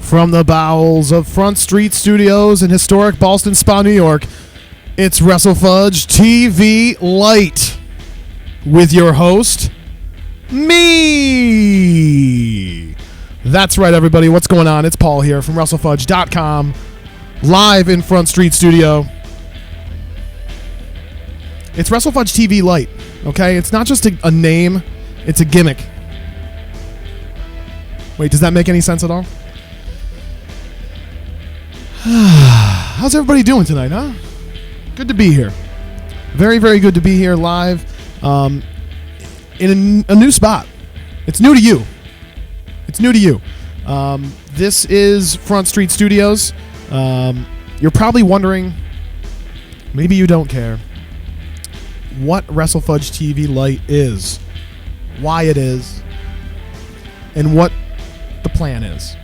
From the bowels of Front Street Studios in historic Ballston Spa, New York, it's WrestlefudgeTV LITE with your host, me. That's right, everybody. What's going on? It's Paul here from WrestlefudgeTV.com, live in Front Street Studio. It's WrestlefudgeTV LITE, okay? It's not just a name, it's a gimmick. Wait, does that make any sense at all? How's everybody doing tonight, huh? Good to be here. Very, very good to be here live in a new spot. It's new to you. It's new to you. This is Front Street Studios. You're probably wondering, maybe you don't care, what WrestlefudgeTV LITE is, why it is, and what the plan is.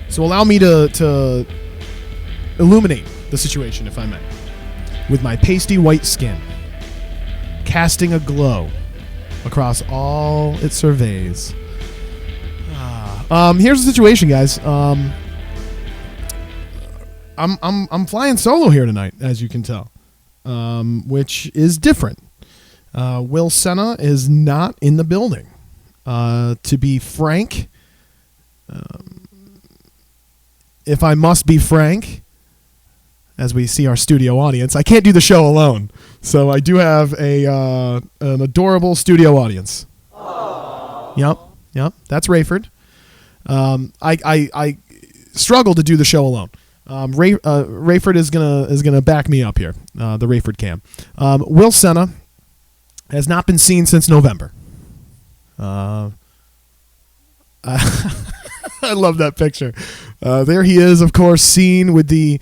So allow me to illuminate the situation, if I may, with my pasty white skin, casting a glow across all it surveys. Here's the situation, guys. I'm flying solo here tonight, as you can tell, which is different. Will Senna is not in the building. To be frank, if I must be frank, as we see our studio audience, I can't do the show alone. So I do have an adorable studio audience. Aww. Yep, that's Rayford. I struggle to do the show alone. Rayford is gonna back me up here. The Rayford cam. Will Senna has not been seen since November. I love that picture. There he is, of course, seen with the...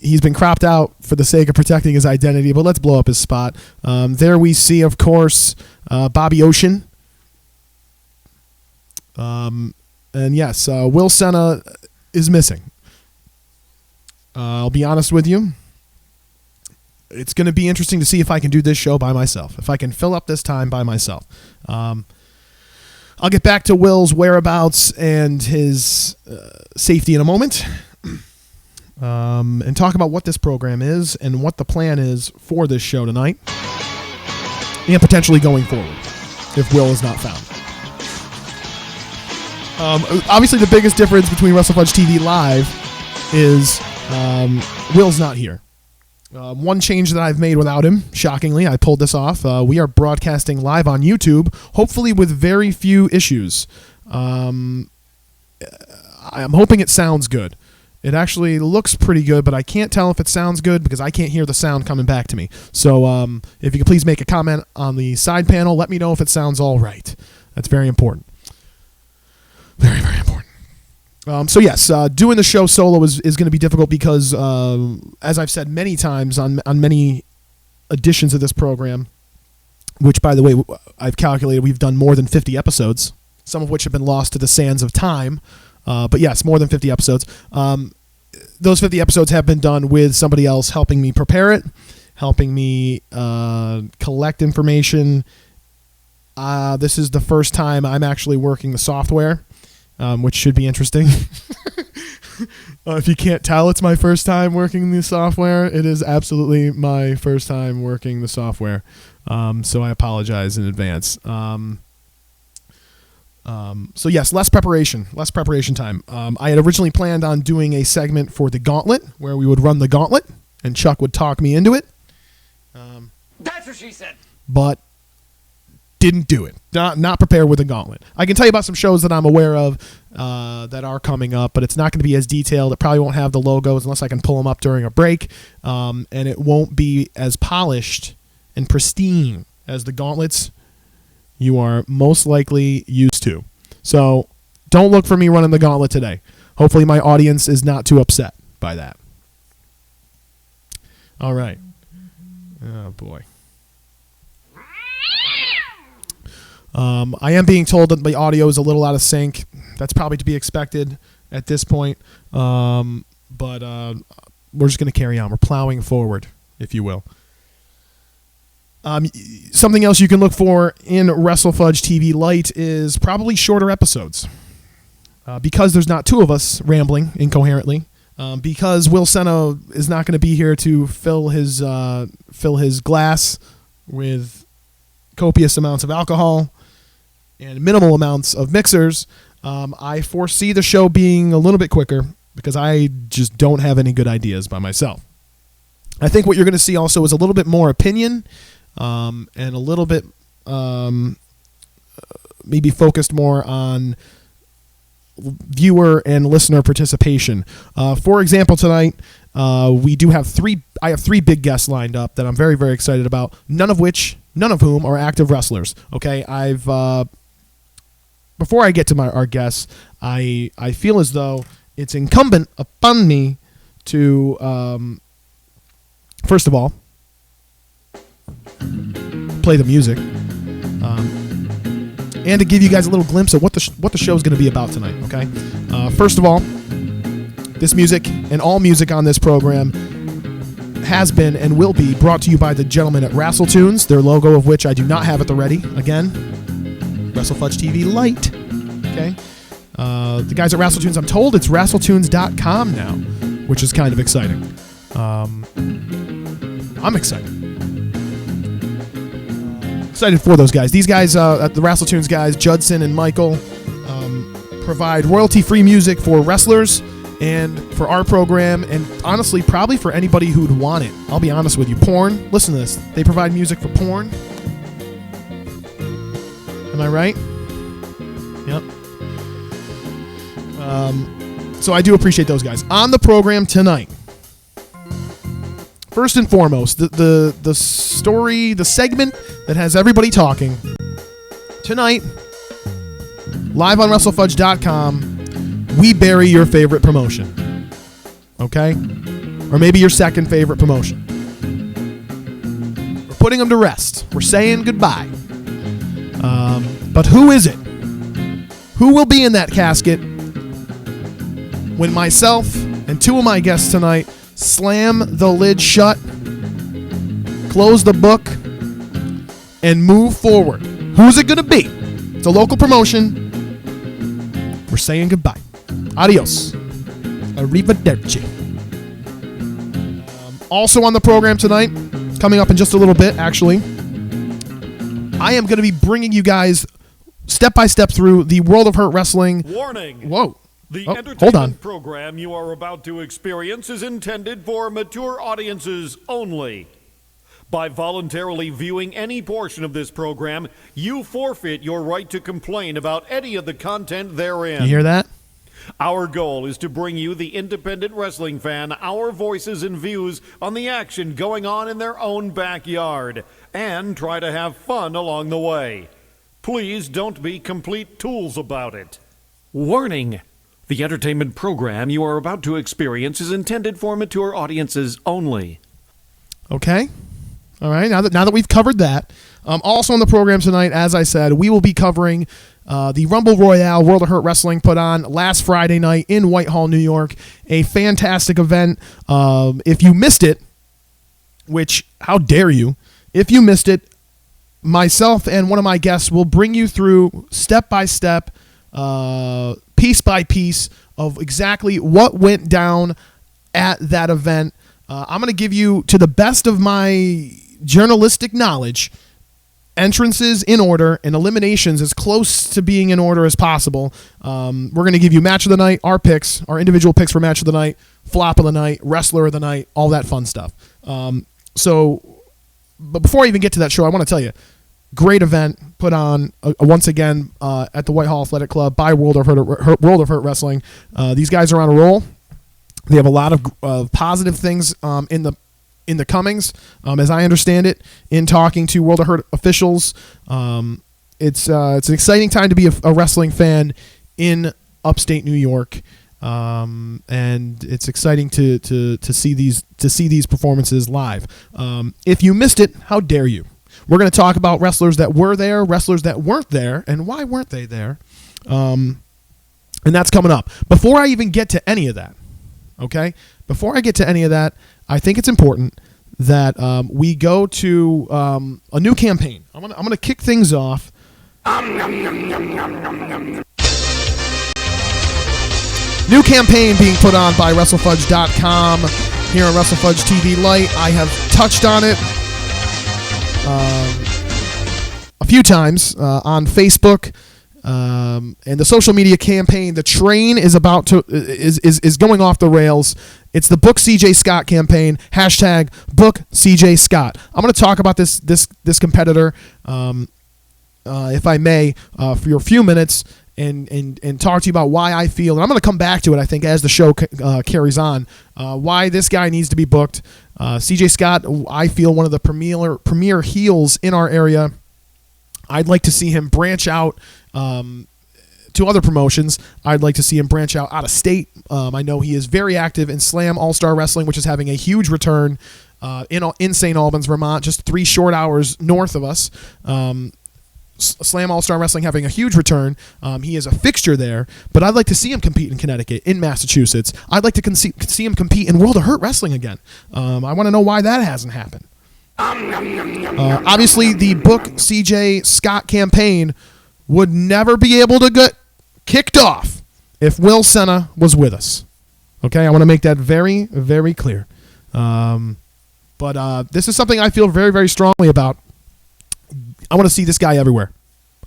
he's been cropped out for the sake of protecting his identity, but let's blow up his spot. There we see, of course, Bobby Ocean. And yes, Will Senna is missing. I'll be honest with you. It's going to be interesting to see if I can do this show by myself, if I can fill up this time by myself. I'll get back to Will's whereabouts and his safety in a moment, and talk about what this program is and what the plan is for this show tonight, and potentially going forward if Will is not found. Obviously, the biggest difference between WrestlefudgeTV Live is Will's not here. One change that I've made without him, shockingly, I pulled this off. We are broadcasting live on YouTube, hopefully with very few issues. I'm hoping it sounds good. It actually looks pretty good, but I can't tell if it sounds good because I can't hear the sound coming back to me. So if you could please make a comment on the side panel, let me know if it sounds all right. That's very important. Very, very important. So yes, doing the show solo is going to be difficult because, as I've said many times on many editions of this program, which, by the way, I've calculated we've done more than 50 episodes, some of which have been lost to the sands of time. But yes, more than 50 episodes. Those 50 episodes have been done with somebody else helping me prepare it, helping me collect information. This is the first time I'm actually working the software. Which should be interesting. If you can't tell, it's my first time working the software. It is absolutely my first time working the software. So I apologize in advance. So yes, less preparation time. I had originally planned on doing a segment for the Gauntlet where we would run the Gauntlet and Chuck would talk me into it. That's what she said. But didn't do it. Not prepared with a Gauntlet. I can tell you about some shows that I'm aware of that are coming up, but it's not going to be as detailed. It probably won't have the logos unless I can pull them up during a break, and it won't be as polished and pristine as the Gauntlets you are most likely used to. So don't look for me running the Gauntlet today. Hopefully my audience is not too upset by that. All right. Oh, boy. I am being told that the audio is a little out of sync. That's probably to be expected at this point. But we're just going to carry on. We're plowing forward, if you will. Something else you can look for in WrestlefudgeTV LITE is probably shorter episodes. because there's not two of us rambling incoherently, because Will Senna is not going to be here to fill his glass with copious amounts of alcohol and minimal amounts of mixers, I foresee the show being a little bit quicker because I just don't have any good ideas by myself. I think what you're going to see also is a little bit more opinion and a little bit maybe focused more on viewer and listener participation. For example, tonight we do have I have three big guests lined up that I'm very, very excited about. None of whom are active wrestlers. Okay, before I get to our guests, I feel as though it's incumbent upon me to first of all play the music. And to give you guys a little glimpse of what the show is going to be about tonight, okay? First of all, this music and all music on this program has been and will be brought to you by the gentlemen at WrestleTunes, their logo of which I do not have at the ready. Again, WrestlefudgeTV LITE, okay? The guys at WrestleTunes, I'm told it's WrestleTunes.com now, which is kind of exciting. I'm excited. Excited for those guys. These guys at the WrestleTunes guys, Judson and Michael, provide royalty-free music for wrestlers and for our program, and honestly, probably for anybody who'd want it. I'll be honest with you. Porn, listen to this. They provide music for porn. Am I right? Yep. So I do appreciate those guys. On the program tonight, first and foremost, the story, the segment that has everybody talking tonight, live on WrestlefudgeTV.com, we bury your favorite promotion, okay? Or maybe your second favorite promotion. We're putting them to rest. We're saying goodbye. But who is it? Who will be in that casket when myself and two of my guests tonight slam the lid shut, close the book, and move forward? Who's it going to be? It's a local promotion. We're saying goodbye. Adios. Arrivederci. Also on the program tonight, coming up in just a little bit, actually, I am going to be bringing you guys step by step through the World of Hurt Wrestling. Warning. Whoa. The hold on. entertainment program you are about to experience is intended for mature audiences only. By voluntarily viewing any portion of this program, you forfeit your right to complain about any of the content therein. You hear that? Our goal is to bring you, the independent wrestling fan, our voices and views on the action going on in their own backyard, and try to have fun along the way. Please don't be complete tools about it. Warning! The entertainment program you are about to experience is intended for mature audiences only. Okay. All right. Now that we've covered that, also on the program tonight, as I said, we will be covering the Rumble Royale World of Hurt Wrestling put on last Friday night in Whitehall, New York. A fantastic event. If you missed it, which, how dare you, if you missed it, myself and one of my guests will bring you through step by step, piece by piece of exactly what went down at that event. I'm going to give you, to the best of my journalistic knowledge, entrances in order and eliminations as close to being in order as possible. We're going to give you match of the night, our picks, our individual picks for match of the night, flop of the night, wrestler of the night, all that fun stuff. But before I even get to that show, I want to tell you, great event put on once again at the Whitehall Athletic Club by World of Hurt Wrestling. These guys are on a roll. They have a lot of positive things in the comings, as I understand it, in talking to World of Hurt officials. It's an exciting time to be a wrestling fan in upstate New York, and it's exciting to see these performances live. If you missed it, how dare you? We're going to talk about wrestlers that were there, wrestlers that weren't there, and why weren't they there. And that's coming up. Before I even get to any of that, okay? Before I get to any of that, I think it's important that we go to a new campaign. I'm gonna kick things off. New campaign being put on by WrestlefudgeTV.com here on WrestlefudgeTV LITE. I have touched on it a few times on Facebook. And the social media campaign, the train is about to is going off the rails. It's the Book CJ Scott campaign. Hashtag Book CJ Scott. I'm going to talk about this competitor, if I may, for a few minutes, and talk to you about why I feel, and I'm going to come back to it, I think, as the show carries on, why this guy needs to be booked. CJ Scott, I feel, one of the premier heels in our area. I'd like to see him branch out to other promotions. I'd like to see him branch out of state. I know he is very active in Slam All-Star Wrestling, which is having a huge return in St. Albans, Vermont, just 3 short hours north of us. Slam All-Star Wrestling having a huge return. He is a fixture there, but I'd like to see him compete in Connecticut, in Massachusetts. I'd like to see him compete in World of Hurt Wrestling again. I want to know why that hasn't happened. Obviously, the Book CJ Scott campaign would never be able to get kicked off if Will Senna was with us. Okay, I want to make that very, very clear. But this is something I feel very, very strongly about. I want to see this guy everywhere.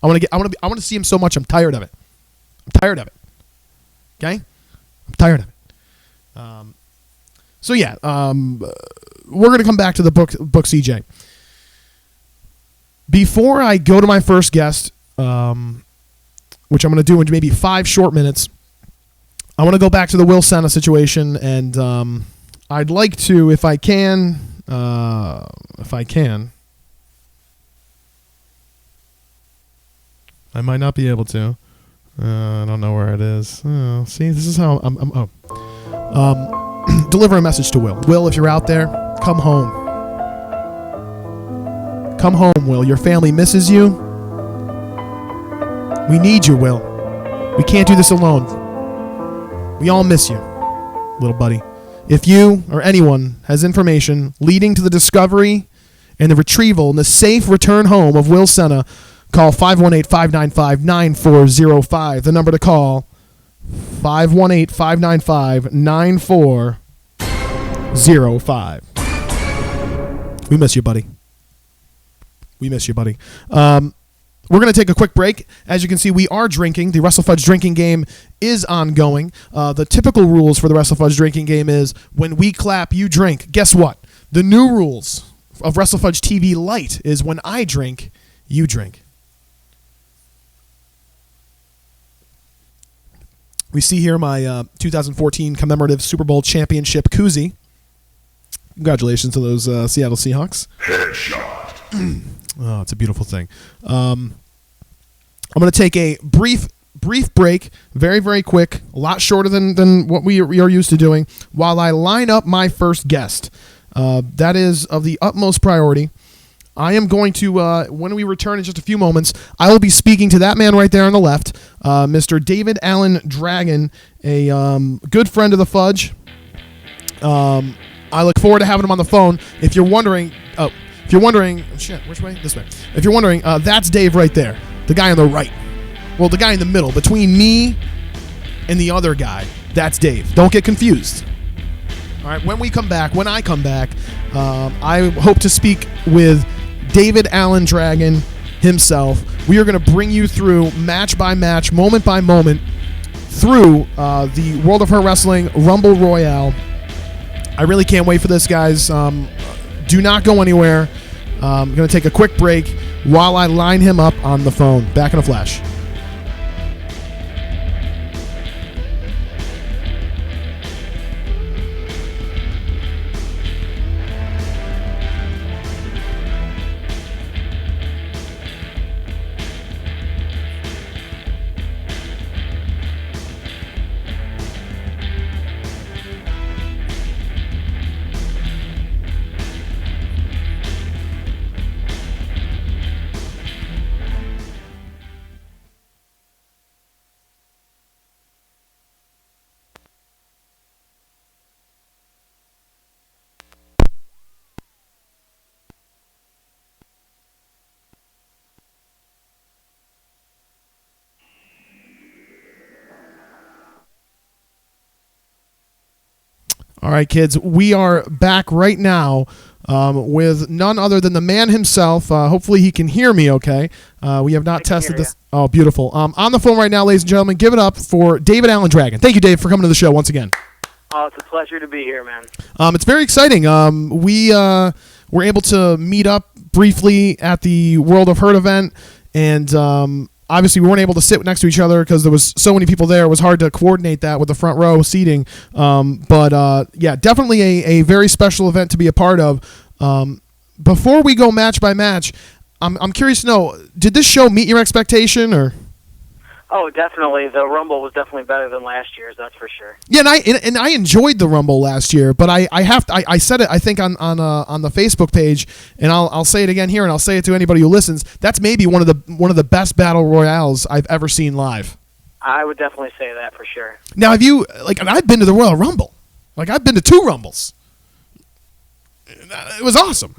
I want to see him so much. I'm tired of it. Okay, I'm tired of it. So yeah, we're gonna come back to the book CJ. Before I go to my first guest, which I'm gonna do in maybe 5 short minutes, I want to go back to the Will Senna situation, and I'd like to, if I can. I might not be able to. I don't know where it is. Oh, see, this is how I'm deliver a message to Will. Will, if you're out there, come home. Come home, Will. Your family misses you. We need you, Will. We can't do this alone. We all miss you, little buddy. If you or anyone has information leading to the discovery and the retrieval and the safe return home of Will Senna, call 518-595-9405. The number to call, 518-595-9405. We miss you, buddy. We're going to take a quick break. As you can see, we are drinking. The Wrestlefudge drinking game is ongoing. The typical rules for the Wrestlefudge drinking game is when we clap, you drink. Guess what? The new rules of Wrestlefudge TV LITE is when I drink, you drink. We see here my 2014 commemorative Super Bowl championship koozie. Congratulations to those Seattle Seahawks. Headshot. Oh, it's a beautiful thing. I'm going to take a brief break, very, very quick, a lot shorter than what we are used to doing, while I line up my first guest. That is of the utmost priority. I am going to, when we return in just a few moments, I will be speaking to that man right there on the left, Mr. David Allen Dragon, a good friend of the Fudge. I look forward to having him on the phone. If you're wondering, shit, which way? This way. If you're wondering, that's Dave right there, the guy on the right. Well, the guy in the middle, between me and the other guy, that's Dave. Don't get confused. All right, when I come back, I hope to speak with David Allen Dragon himself. We are going to bring you through match by match, moment by moment, through the World of Hurt Wrestling Rumble Royale. I really can't wait for this, guys. Do not go anywhere. I'm going to take a quick break while I line him up on the phone. Back in a flash. All right, kids, we are back right now with none other than the man himself. Hopefully he can hear me okay. We have not tested this. Oh, beautiful. On the phone right now, ladies and gentlemen, give it up for David Allen Dragon. Thank you, Dave, for coming to the show once again. Oh, it's a pleasure to be here, man. It's very exciting. We were able to meet up briefly at the World of Hurt event, and obviously we weren't able to sit next to each other because there was so many people there. It was hard to coordinate that with the front row seating. But yeah, definitely a very special event to be a part of. Before we go match by match, I'm curious to know, did this show meet your expectation or? Oh, definitely. The Rumble was definitely better than last year's. That's for sure. Yeah, and I enjoyed the Rumble last year, but I said it I think on the Facebook page, and I'll say it again here, and I'll say it to anybody who listens. That's maybe one of the best battle royales I've ever seen live. I would definitely say that for sure. Now, have you I've been to the Royal Rumble, I've been to 2 Rumbles. It was awesome.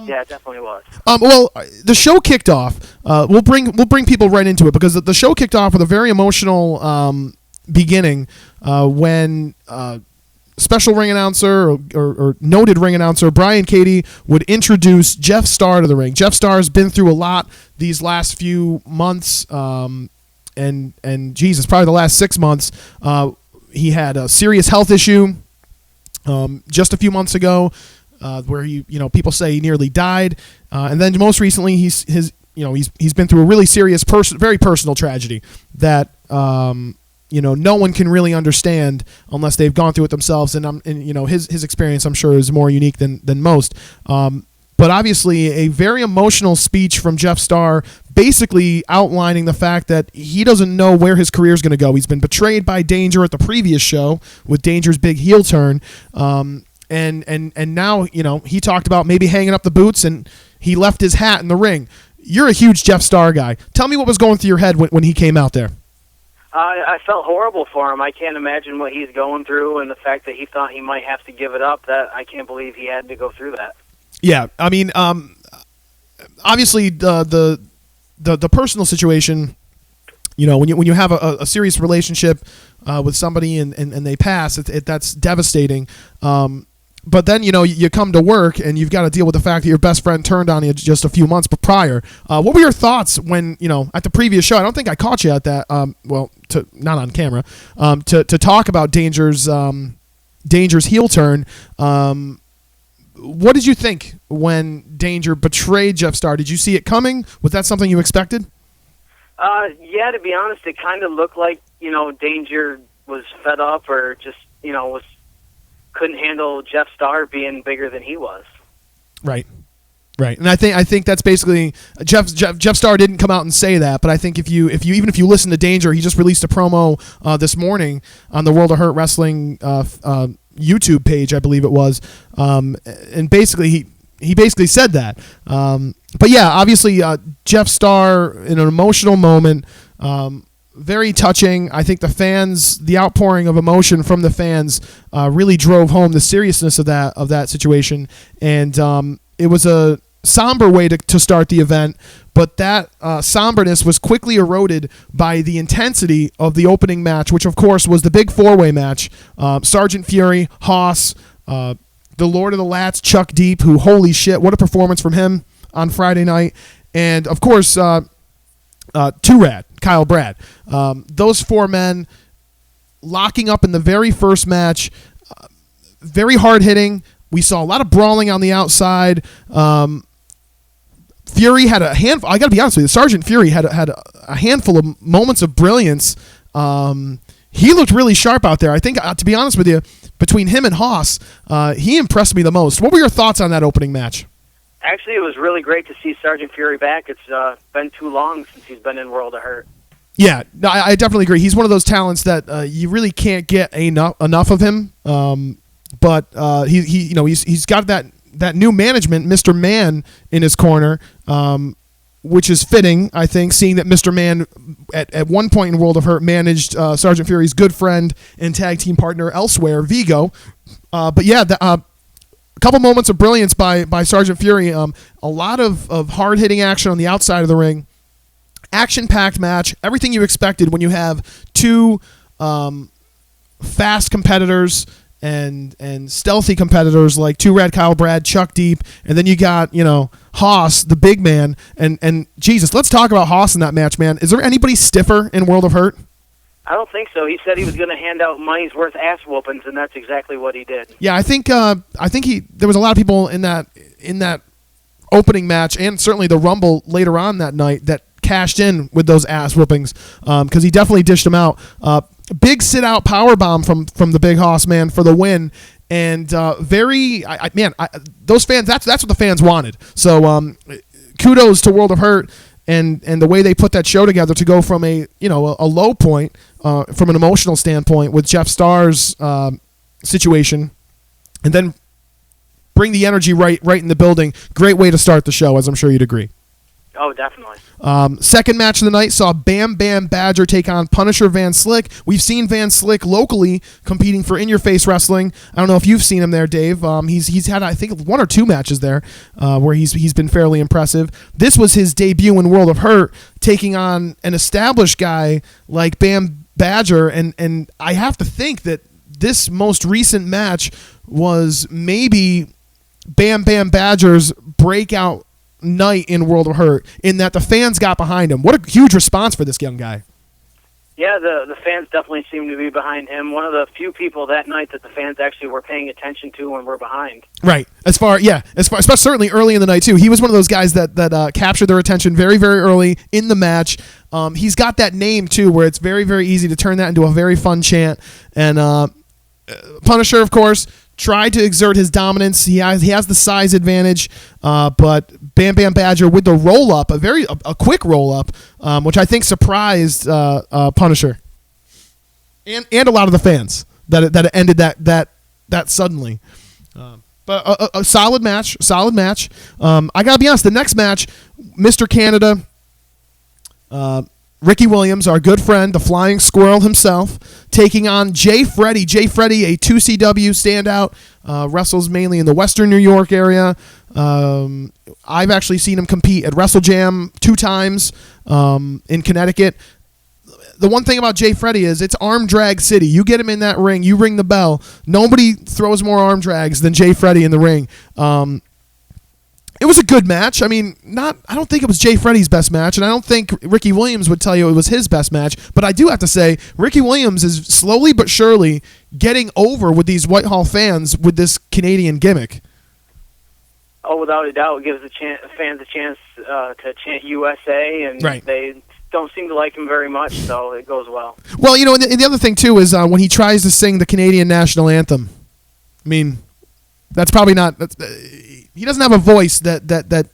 Yeah, it definitely was. Well, the show kicked off. We'll bring people right into it because the show kicked off with a very emotional beginning when special ring announcer or noted ring announcer Brian Cady would introduce Jeff Starr to the ring. Jeff Starr has been through a lot these last few months, and Jesus, probably the last 6 months. He had a serious health issue just a few months ago. Where people say he nearly died, and then most recently he's been through a really serious, very personal tragedy that no one can really understand unless they've gone through it themselves. And his experience, I'm sure, is more unique than most. But obviously, a very emotional speech from Jeff Starr, basically outlining the fact that he doesn't know where his career is going to go. He's been betrayed by Danger at the previous show with Danger's big heel turn. And now, he talked about maybe hanging up the boots, and he left his hat in the ring. You're a huge Jeff Starr guy. Tell me what was going through your head when he came out there. I felt horrible for him. I can't imagine what he's going through, and the fact that he thought he might have to give it up. That I can't believe he had to go through that. Yeah, I mean, obviously the personal situation. When you have a serious relationship with somebody and they pass, that's devastating. But then, you come to work and you've got to deal with the fact that your best friend turned on you just a few months prior. What were your thoughts when, at the previous show? I don't think I caught you at that. Not on camera. To talk about Danger's heel turn. What did you think when Danger betrayed Jeff Starr? Did you see it coming? Was that something you expected? Yeah, to be honest, it kind of looked like, Danger was fed up or just, couldn't handle Jeff Starr being bigger than he was. Right. And I think that's basically Jeff Starr didn't come out and say that, but I think if you listen to Danger, he just released a promo this morning on the World of Hurt Wrestling YouTube page, I believe it was, and basically he basically said that. But yeah, obviously Jeff Starr in an emotional moment. Very touching. I think the outpouring of emotion from the fans really drove home the seriousness of that situation. And it was a somber way to start the event, but that somberness was quickly eroded by the intensity of the opening match, which of course was the big 4-way match. Sergeant Fury, Haas, the Lord of the Lats, Chuck Deep, who, holy shit, what a performance from him on Friday night. And of course, Too Rad, Kyle Brad. Those 4 men locking up in the very first match, very hard-hitting. We saw a lot of brawling on the outside. Fury had a handful. I got to be honest with you. Sergeant Fury had a handful of moments of brilliance. He looked really sharp out there. I think, to be honest with you, between him and Haas, he impressed me the most. What were your thoughts on that opening match? Actually, it was really great to see Sergeant Fury back. It's been too long since he's been in World of Hurt. Yeah, I definitely agree. He's one of those talents that you really can't get enough of him. But he's got that new management, Mr. Man, in his corner, which is fitting, I think, seeing that Mr. Man at one point in World of Hurt managed Sergeant Fury's good friend and tag team partner elsewhere, Vigo. But yeah, a couple moments of brilliance by Sergeant Fury. A lot of hard-hitting action on the outside of the ring. Action-packed match. Everything you expected when you have 2 fast competitors and stealthy competitors like Two Rad Kyle Brad, Chuck Deep, and then you got, Haas, the big man, and Jesus, let's talk about Haas in that match, man. Is there anybody stiffer in World of Hurt? I don't think so. He said he was going to hand out money's worth ass whoopings, and that's exactly what he did. Yeah, I think there was a lot of people in that opening match, and certainly the Rumble later on that night, that cashed in with those ass whoopings, because he definitely dished them out. Big sit out power bomb from the Big Hoss, man, for the win, and those fans, that's what the fans wanted. So kudos to World of Hurt and the way they put that show together to go from a low point from an emotional standpoint with Jeff Starr's situation, and then bring the energy right in the building. Great way to start the show, as I'm sure you'd agree. Oh, definitely. Second match of the night saw Bam Bam Badger take on Punisher Van Slick. We've seen Van Slick locally competing for In Your Face Wrestling. I don't know if you've seen him there, Dave. He's had, I think, 1 or 2 matches there where he's been fairly impressive. This was his debut in World of Hurt, taking on an established guy like Bam Badger, and I have to think that this most recent match was maybe Bam Bam Badger's breakout night in World of Hurt, in that the fans got behind him. What a huge response for this young guy. Yeah, the fans definitely seem to be behind him. One of the few people that night that the fans actually were paying attention to when we're behind. Right. Especially certainly early in the night too. He was one of those guys that captured their attention very, very early in the match. He's got that name too, where it's very, very easy to turn that into a very fun chant. And Punisher, of course, tried to exert his dominance. He has the size advantage, but Bam Bam Badger with the roll up, a quick roll up, which I think surprised Punisher and a lot of the fans that it ended that suddenly. But a solid match. I gotta be honest. The next match, Mr. Canada, Ricky Williams, our good friend, the Flying Squirrel himself, taking on Jay Freddy. Jay Freddy, a 2CW standout, wrestles mainly in the Western New York area. I've actually seen him compete at WrestleJam 2 times in Connecticut. The one thing about Jay Freddy is it's arm drag city. You get him in that ring, you ring the bell. Nobody throws more arm drags than Jay Freddy in the ring. It was a good match. I mean, I don't think it was Jay Freddy's best match, and I don't think Ricky Williams would tell you it was his best match, but I do have to say, Ricky Williams is slowly but surely getting over with these Whitehall fans with this Canadian gimmick. Oh, without a doubt, it gives the fans a chance to chant USA, and They don't seem to like him very much, so it goes well. Well, and the other thing, too, is when he tries to sing the Canadian national anthem, I mean, that's probably not... he doesn't have a voice that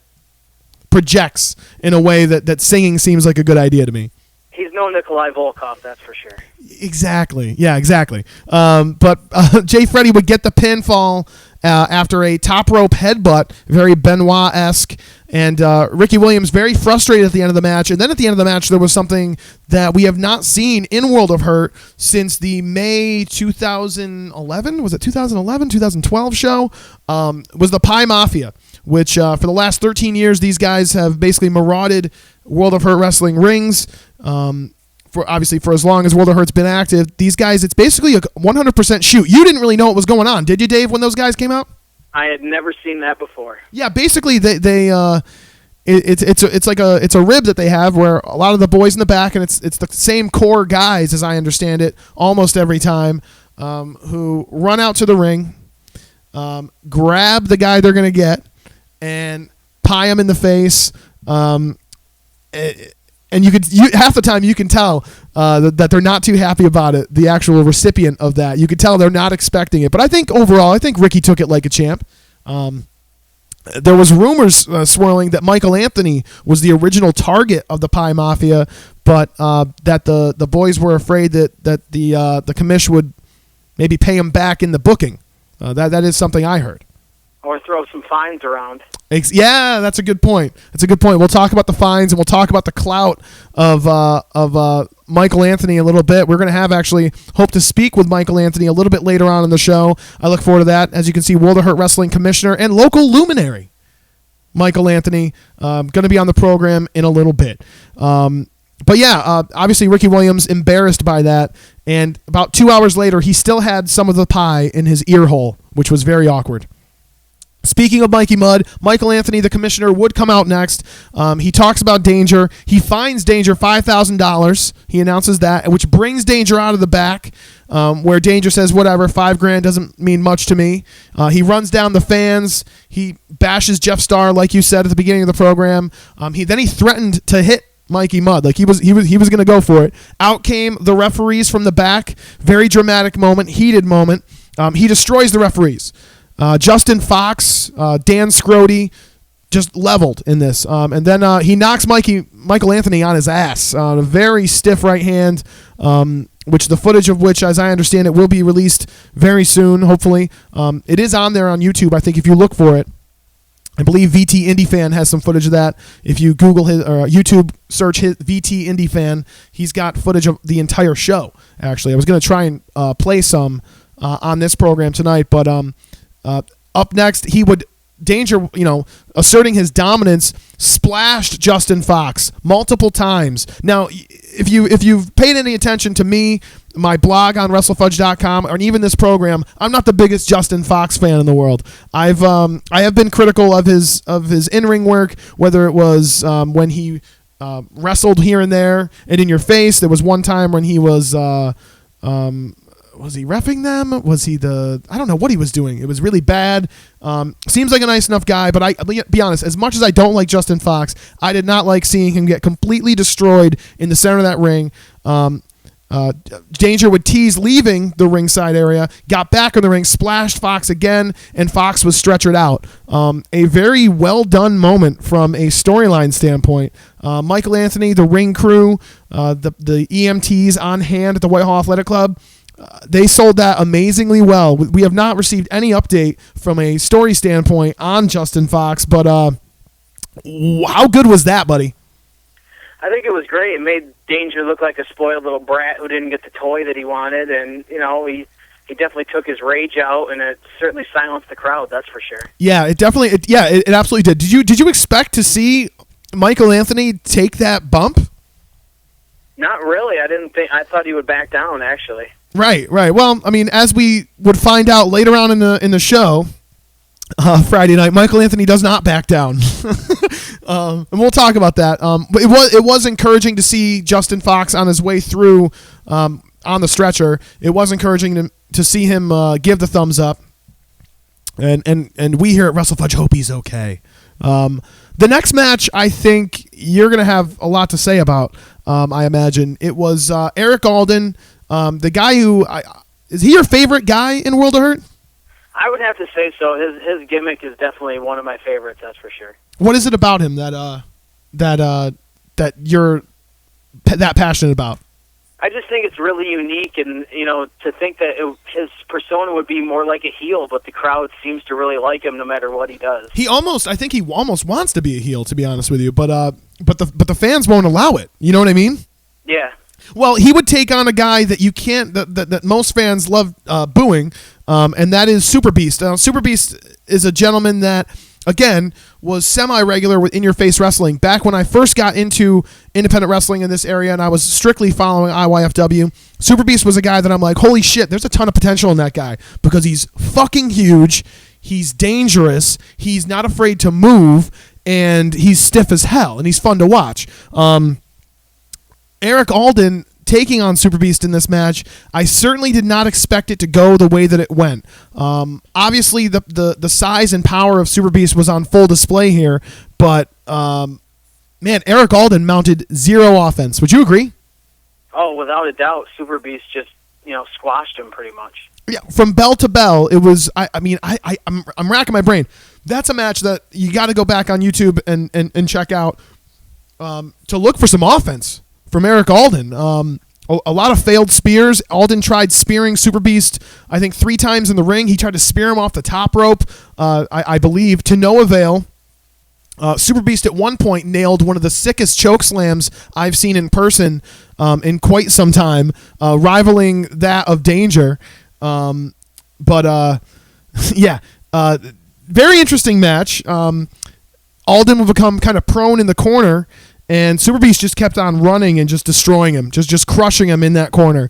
projects in a way that singing seems like a good idea to me. He's no Nikolai Volkov, that's for sure. Exactly. Yeah, exactly. But Jay Freddy would get the pinfall after a top rope headbutt, very Benoit-esque, and Ricky Williams very frustrated at the end of the match. And then at the end of the match, there was something that we have not seen in World of Hurt since the May 2011, was it 2011, 2012 show, was the Pie Mafia, which for the last 13 years, these guys have basically marauded World of Hurt wrestling rings. For as long as World of Hurt's been active, these guys, it's basically a 100% shoot. You didn't really know what was going on, did you, Dave, when those guys came out? I had never seen that before. Yeah, basically it's a rib that they have where a lot of the boys in the back, and it's the same core guys, as I understand it, almost every time, who run out to the ring, grab the guy they're going to get, and pie him in the face. And half the time you can tell that they're not too happy about it, the actual recipient of that. You can tell they're not expecting it. But I think overall, Ricky took it like a champ. There was rumors swirling that Michael Anthony was the original target of the Pie Mafia, but that the boys were afraid that the commish would maybe pay him back in the booking. That is something I heard. Or throw some fines around. Yeah, that's a good point. We'll talk about the fines, and we'll talk about the clout of Michael Anthony a little bit. We're going to hope to speak with Michael Anthony a little bit later on in the show. I look forward to that. As you can see, World of Hurt Wrestling Commissioner and local luminary Michael Anthony going to be on the program in a little bit. But yeah, obviously Ricky Williams embarrassed by that, and about 2 hours later, he still had some of the pie in his ear hole, which was very awkward. Speaking of Mikey Mudd, Michael Anthony, the commissioner, would come out next. He talks about Danger. He fines Danger $5,000. He announces that, which brings Danger out of the back, where Danger says, whatever, $5,000 doesn't mean much to me. He runs down the fans. He bashes Jeff Starr, like you said at the beginning of the program. Then he threatened to hit Mikey Mudd, like he was going to go for it. Out came the referees from the back. Very dramatic moment, heated moment. He destroys the referees. Justin Fox, Dan Scrody, just leveled in this. And then he knocks Michael Anthony on his ass. A very stiff right hand, which the footage of which, as I understand it, will be released very soon, hopefully. It is on there on YouTube, I think, if you look for it. I believe VT Indie Fan has some footage of that. If you Google his or YouTube search his VT Indie Fan, he's got footage of the entire show. Actually, I was going to try and play some on this program tonight, but up next, Danger, asserting his dominance, splashed Justin Fox multiple times. Now, if you've paid any attention to me, my blog on WrestlefudgeTV.com, or even this program, I'm not the biggest Justin Fox fan in the world. I have been critical of his in-ring work, whether it was when he wrestled here and there and in your face. There was one time when he was he reffing them? I don't know what he was doing. It was really bad. Seems like a nice enough guy, but I'll be honest, as much as I don't like Justin Fox, I did not like seeing him get completely destroyed in the center of that ring. Danger would tease leaving the ringside area, got back in the ring, splashed Fox again, and Fox was stretchered out. A very well done moment from a storyline standpoint. Michael Anthony, the ring crew, the EMTs on hand at the Whitehall Athletic Club, they sold that amazingly well. We have not received any update from a story standpoint on Justin Fox, but how good was that, buddy? I think it was great. It made Danger look like a spoiled little brat who didn't get the toy that he wanted, and he definitely took his rage out, and it certainly silenced the crowd. That's for sure. Yeah, it absolutely did. Did you expect to see Michael Anthony take that bump? Not really. I thought he would back down, actually. Right. Well, I mean, as we would find out later on in the show, Friday night, Michael Anthony does not back down, and we'll talk about that. But it was encouraging to see Justin Fox on his way through on the stretcher. It was encouraging to see him give the thumbs up, and we here at Wrestlefudge hope he's okay. The next match, I think you're going to have a lot to say about. I imagine it was Eric Alden. The guy who is he your favorite guy in World of Hurt? I would have to say so. His gimmick is definitely one of my favorites. That's for sure. What is it about him that you're that passionate about? I just think it's really unique, and to think that his persona would be more like a heel, but the crowd seems to really like him no matter what he does. I think he almost wants to be a heel, to be honest with you, but the fans won't allow it. You know what I mean? Yeah. Well, he would take on a guy that you can't, that most fans love booing, and that is Super Beast. Now, Super Beast is a gentleman that, again, was semi-regular with in-your-face wrestling. Back when I first got into independent wrestling in this area and I was strictly following IYFW, Super Beast was a guy that I'm like, holy shit, there's a ton of potential in that guy because he's fucking huge, he's dangerous, he's not afraid to move, and he's stiff as hell, and he's fun to watch. Eric Alden taking on Super Beast in this match, I certainly did not expect it to go the way that it went. Obviously, the size and power of Super Beast was on full display here, but man, Eric Alden mounted zero offense. Would you agree? Oh, without a doubt, Super Beast just squashed him pretty much. Yeah, from bell to bell, it was. I'm racking my brain. That's a match that you got to go back on YouTube and check out to look for some offense from Eric Alden. A lot of failed spears. Alden tried spearing Super Beast, I think, 3 times in the ring. He tried to spear him off the top rope, I believe, to no avail. Super Beast at one point nailed one of the sickest choke slams I've seen in person in quite some time, rivaling that of Danger. Yeah, very interesting match. Alden will become kind of prone in the corner, and Super Beast just kept on running and just destroying him, just crushing him in that corner.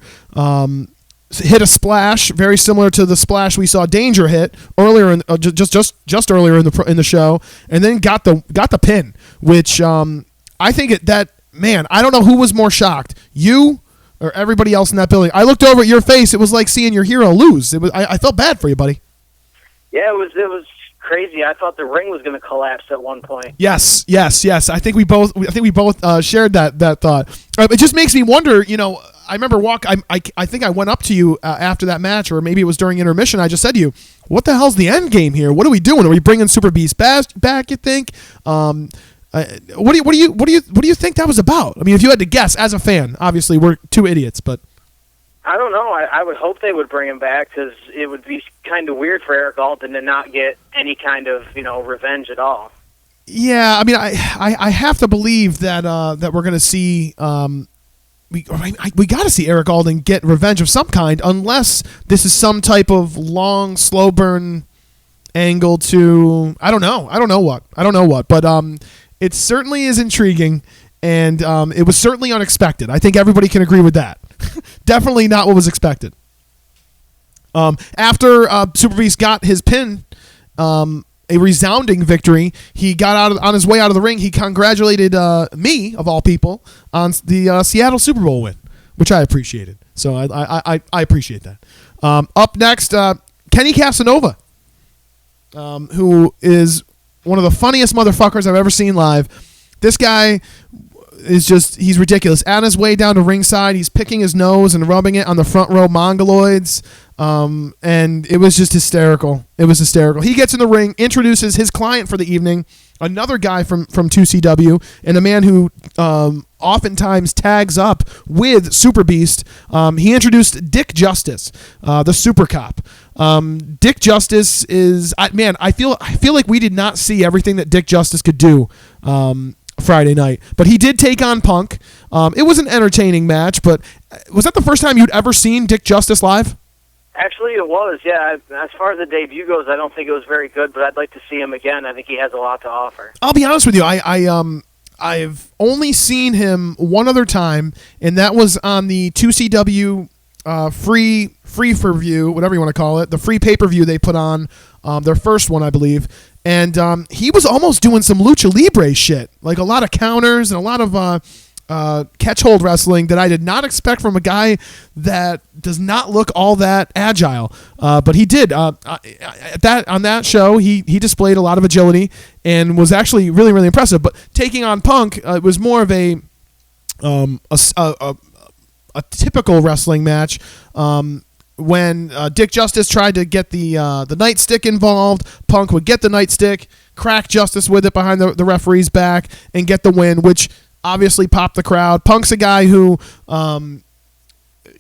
Hit a splash very similar to the splash we saw Danger hit earlier in just earlier in the show, and then got the pin, which I think man, I don't know who was more shocked, you or everybody else in that building. I looked over at your face. It was like seeing your hero lose. I felt bad for you, buddy. Yeah, it was crazy. I thought the ring was going to collapse at one point. Yes. I think we both shared that thought. It just makes me wonder. I remember I think I went up to you after that match, or maybe it was during intermission. I just said to you, "What the hell's the end game here? What are we doing? Are we bringing Super Beast back? You think? What do you think that was about? I mean, if you had to guess as a fan, obviously we're two idiots, but I don't know. I would hope they would bring him back, because it would be kind of weird for Eric Alden to not get any kind of revenge at all. Yeah, I mean, I have to believe that we're going to see. We got to see Eric Alden get revenge of some kind, unless this is some type of long, slow burn angle to I don't know what, but it certainly is intriguing, and it was certainly unexpected. I think everybody can agree with that. Definitely not what was expected. After Super Beast got his pin, a resounding victory, he got on his way out of the ring. He congratulated me, of all people, on the Seattle Super Bowl win, which I appreciated. So I appreciate that. Up next, Kenny Casanova, who is one of the funniest motherfuckers I've ever seen live. This guy he's ridiculous. On his way down to ringside, he's picking his nose and rubbing it on the front row mongoloids. And it was just hysterical. He gets in the ring, introduces his client for the evening, another guy from 2CW, and a man who oftentimes tags up with Super Beast. He introduced Dick Justice, the Super Cop. Dick Justice is, I feel like we did not see everything that Dick Justice could do Friday night, but he did take on Punk. It was an entertaining match, but was that the first time you'd ever seen Dick Justice live? Actually, it was, yeah. As far as the debut goes, I don't think it was very good, but I'd like to see him again. I think he has a lot to offer. I'll be honest with you. I've only seen him one other time, and that was on the 2CW free for view, whatever you want to call it, the free pay-per-view they put on, their first one, I believe. And he was almost doing some lucha libre shit, like a lot of counters and a lot of catch-hold wrestling that I did not expect from a guy that does not look all that agile. But he did. On that show, he displayed a lot of agility and was actually really, really impressive. But taking on Punk, it was more of a typical wrestling match. When Dick Justice tried to get the nightstick involved, Punk would get the nightstick, crack Justice with it behind the referee's back, and get the win, which obviously popped the crowd. Punk's a guy who,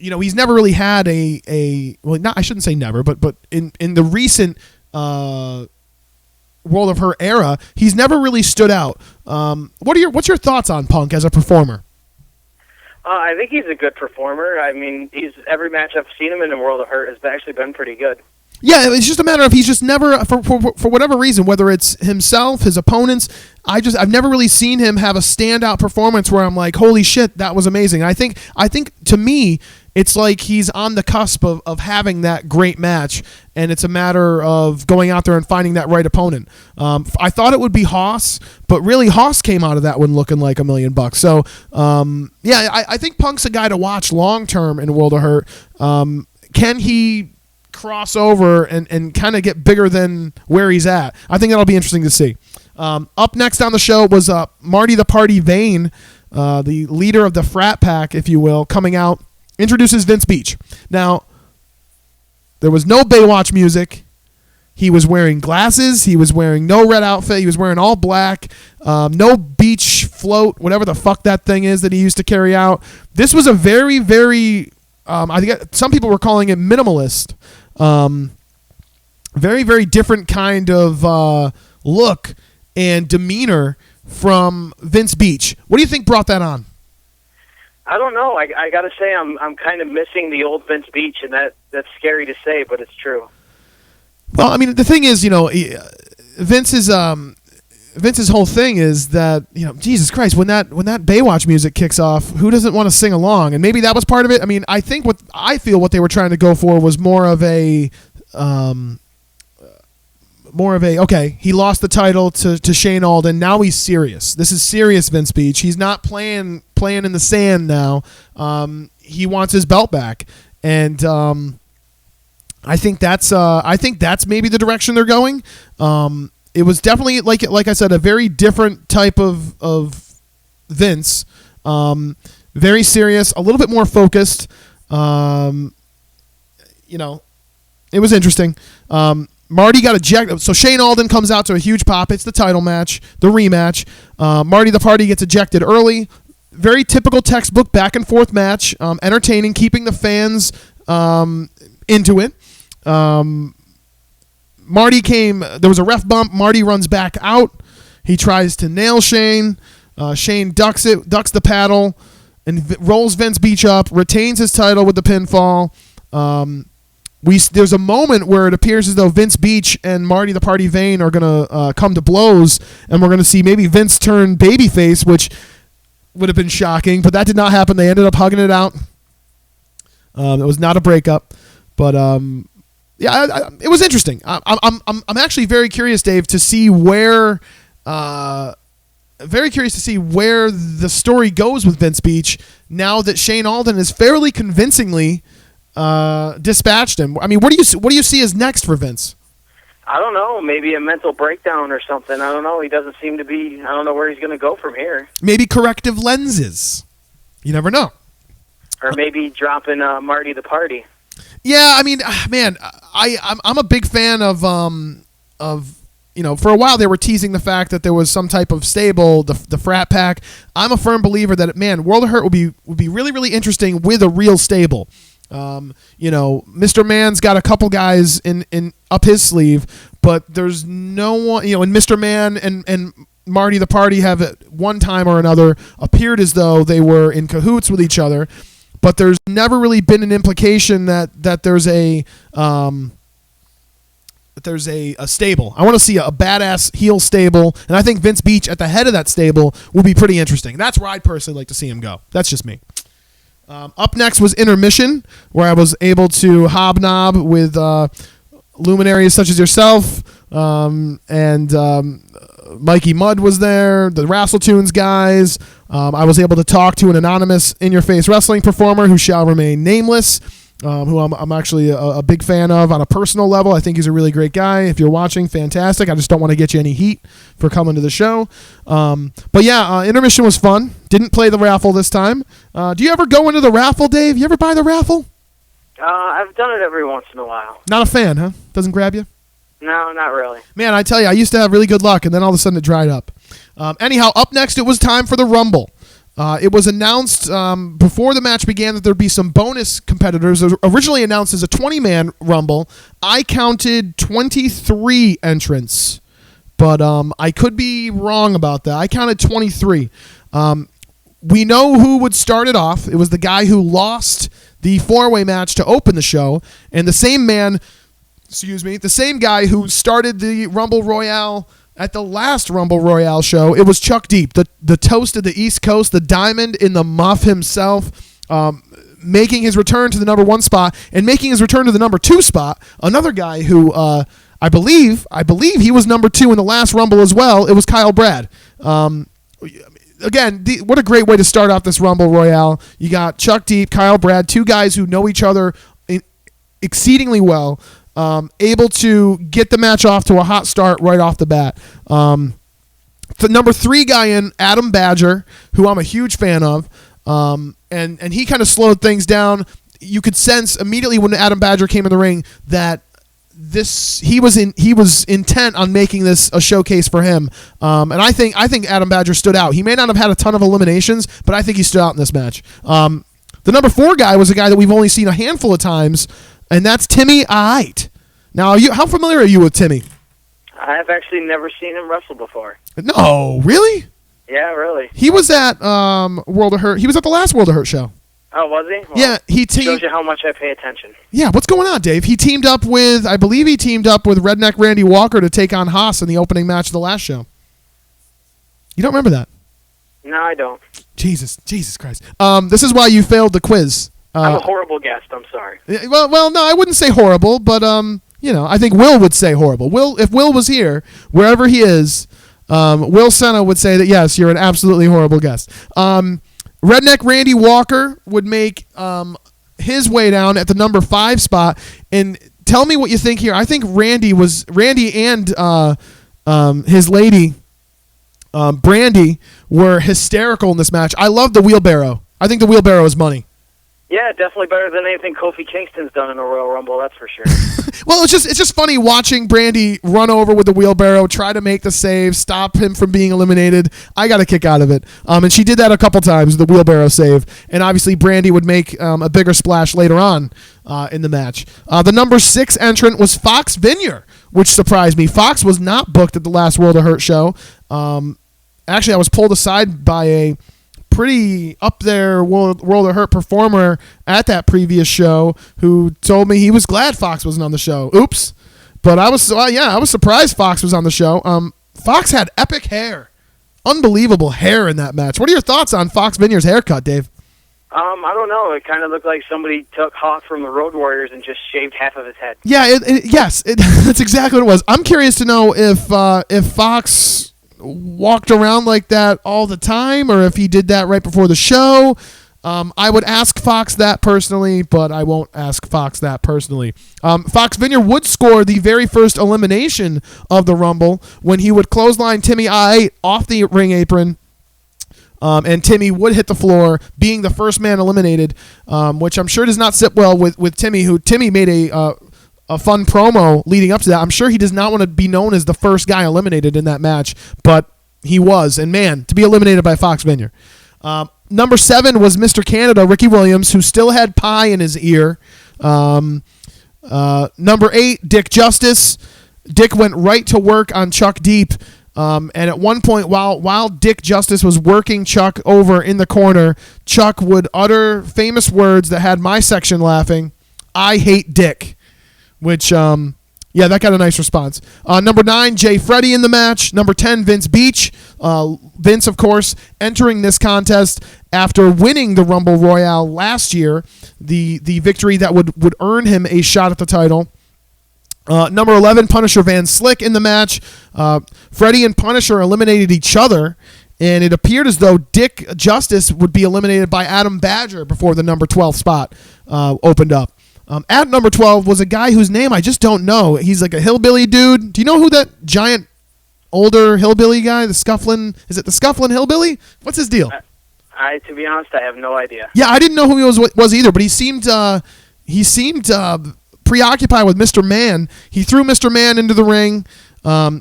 he's never really had I shouldn't say never, but in the recent World of Hurt era, he's never really stood out. What's your thoughts on Punk as a performer? I think he's a good performer. I mean, every match I've seen him in World of Hurt has actually been pretty good. Yeah, it's just a matter of he's just never, for whatever reason, whether it's himself, his opponents, I've never really seen him have a standout performance where I'm like, holy shit, that was amazing. I think to me, it's like he's on the cusp of having that great match, and it's a matter of going out there and finding that right opponent. I thought it would be Haas, but really Haas came out of that one looking like $1 million. So, I think Punk's a guy to watch long-term in World of Hurt. Can he cross over and kind of get bigger than where he's at? I think that'll be interesting to see. Up next on the show was Marty the Party Vane, the leader of the frat pack, if you will, coming out, introduces Vince Beach. Now, there was no Baywatch music. He was wearing glasses. He was wearing no red outfit. He was wearing all black. No beach float, whatever the fuck that thing is that he used to carry out. This was a very, very, I think some people were calling it minimalist. Very, very different kind of look and demeanor from Vince Beach. What do you think brought that on? I don't know. I got to say I'm kind of missing the old Vince Beach, and that's scary to say, but it's true. Well, I mean, the thing is, Vince is Vince's whole thing is that, Jesus Christ, when that Baywatch music kicks off, who doesn't want to sing along? And maybe that was part of it. I mean, I feel what they were trying to go for was more of a okay, he lost the title to Shane Alden. Now he's serious. This is serious Vince Beach. He's not playing in the sand now. He wants his belt back. And I think that's maybe the direction they're going. It was definitely, like I said, a very different type of Vince. Very serious, a little bit more focused. It was interesting. Marty got ejected. So Shane Alden comes out to a huge pop. It's the title match, the rematch. Marty the Party gets ejected early. Very typical textbook back and forth match. Entertaining, keeping the fans into it. There was a ref bump. Marty runs back out. He tries to nail Shane. Shane ducks the paddle, and rolls Vince Beach up, retains his title with the pinfall. There's a moment where it appears as though Vince Beach and Marty the Party Vane are going to come to blows, and we're going to see maybe Vince turn babyface, which would have been shocking, but that did not happen. They ended up hugging it out. It was not a breakup, but it was interesting. I'm actually very curious, Dave, to see where the story goes with Vince Beach now that Shane Alden has fairly convincingly dispatched him. I mean, what do you see as next for Vince? I don't know. Maybe a mental breakdown or something. I don't know. He doesn't seem to be. I don't know where he's going to go from here. Maybe corrective lenses. You never know. Or maybe dropping Marty the Party. Yeah, I mean, man, I'm a big fan of for a while they were teasing the fact that there was some type of stable, the Frat Pack. I'm a firm believer that World of Hurt would be really, really interesting with a real stable. Mr. Man's got a couple guys in up his sleeve, but there's no one, and Mr. Man and Marty the Party have at one time or another appeared as though they were in cahoots with each other. But there's never really been an implication that there's a stable. I want to see a badass heel stable, and I think Vince Beach at the head of that stable will be pretty interesting. That's where I'd personally like to see him go. That's just me. Up next was Intermission, where I was able to hobnob with luminaries such as yourself, and Mikey Mudd was there, the Wrestlefudge guys. I was able to talk to an anonymous in-your-face wrestling performer who shall remain nameless, who I'm actually a big fan of on a personal level. I think he's a really great guy. If you're watching, fantastic. I just don't want to get you any heat for coming to the show. But yeah, Intermission was fun. Didn't play the raffle this time. Do you ever go into the raffle, Dave? You ever buy the raffle? I've done it every once in a while. Not a fan, huh? Doesn't grab you? No, not really. Man, I tell you, I used to have really good luck, and then all of a sudden it dried up. Anyhow, up next, it was time for the Rumble. It was announced before the match began that there'd be some bonus competitors. It was originally announced as a 20-man Rumble. I counted 23 entrants, but I could be wrong about that. I counted 23. We know who would start it off. It was the guy who lost the four-way match to open the show, and the same guy who started the Rumble Royale at the last Rumble Royale show. It was Chuck Deep, the toast of the East Coast, the diamond in the muff himself, making his return to the number 1 spot and making his return to the number 2 spot. Another guy who I believe he was number 2 in the last Rumble as well. It was Kyle Brad. Again, what a great way to start off this Rumble Royale. You got Chuck Deep, Kyle Brad, two guys who know each other exceedingly well. Able to get the match off to a hot start right off the bat. The number 3 guy in, Adam Badger, who I'm a huge fan of, and he kind of slowed things down. You could sense immediately when Adam Badger came in the ring that he was intent on making this a showcase for him. And I think Adam Badger stood out. He may not have had a ton of eliminations, but I think he stood out in this match. The number 4 guy was a guy that we've only seen a handful of times, and that's Timmy Aight. Now, how familiar are you with Timmy? I've actually never seen him wrestle before. No, really? Yeah, really. He was at World of Hurt. He was at the last World of Hurt show. Oh, was he? Well, yeah, he shows you how much I pay attention. Yeah, what's going on, Dave? I believe he teamed up with Redneck Randy Walker to take on Haas in the opening match of the last show. You don't remember that? No, I don't. Jesus Christ. This is why you failed the quiz. I'm a horrible guest. I'm sorry. Well, no, I wouldn't say horrible, but I think Will would say horrible. If Will was here, wherever he is, Will Senna would say that yes, you're an absolutely horrible guest. Redneck Randy Walker would make his way down at the number 5 spot, and tell me what you think here. I think Randy and his lady Brandy were hysterical in this match. I love the wheelbarrow. I think the wheelbarrow is money. Yeah, definitely better than anything Kofi Kingston's done in a Royal Rumble, that's for sure. Well, it's just funny watching Brandy run over with the wheelbarrow, try to make the save, stop him from being eliminated. I got a kick out of it. And she did that a couple times, the wheelbarrow save. And obviously Brandy would make a bigger splash later on in the match. The number 6 entrant was Fox Vineyard, which surprised me. Fox was not booked at the last World of Hurt show. Actually, I was pulled aside by a pretty up there World of Hurt performer at that previous show who told me he was glad Fox wasn't on the show. Oops. But I was surprised Fox was on the show. Fox had epic hair. Unbelievable hair in that match. What are your thoughts on Fox Vineyard's haircut, Dave? I don't know. It kind of looked like somebody took Hawk from the Road Warriors and just shaved half of his head. Yeah, that's exactly what it was. I'm curious to know if Fox walked around like that all the time, or if he did that right before the show. I would ask Fox that personally, but I won't ask Fox that personally. Fox Vineyard would score the very first elimination of the Rumble when he would clothesline Timmy I off the ring apron, and Timmy would hit the floor, being the first man eliminated, which I'm sure does not sit well with Timmy, who Timmy made a fun promo leading up to that. I'm sure he does not want to be known as the first guy eliminated in that match, but he was. And man, to be eliminated by Fox Vineyard. Number 7 was Mr. Canada, Ricky Williams, who still had pie in his ear. Number 8, Dick Justice. Dick went right to work on Chuck Deep. And at one point, while Dick Justice was working Chuck over in the corner, Chuck would utter famous words that had my section laughing. I hate Dick. Which, that got a nice response. Number 9, Jay Freddy in the match. Number 10, Vince Beach. Vince, of course, entering this contest after winning the Rumble Royale last year, the victory that would earn him a shot at the title. Number 11, Punisher Van Slick in the match. Freddy and Punisher eliminated each other, and it appeared as though Dick Justice would be eliminated by Adam Badger before the number 12 spot opened up. At number 12 was a guy whose name I just don't know. He's like a hillbilly dude. Do you know who that giant, older hillbilly guy, is it the Scufflin' Hillbilly? What's his deal? To be honest, I have no idea. Yeah, I didn't know who he was either, but he seemed preoccupied with Mr. Man. He threw Mr. Man into the ring.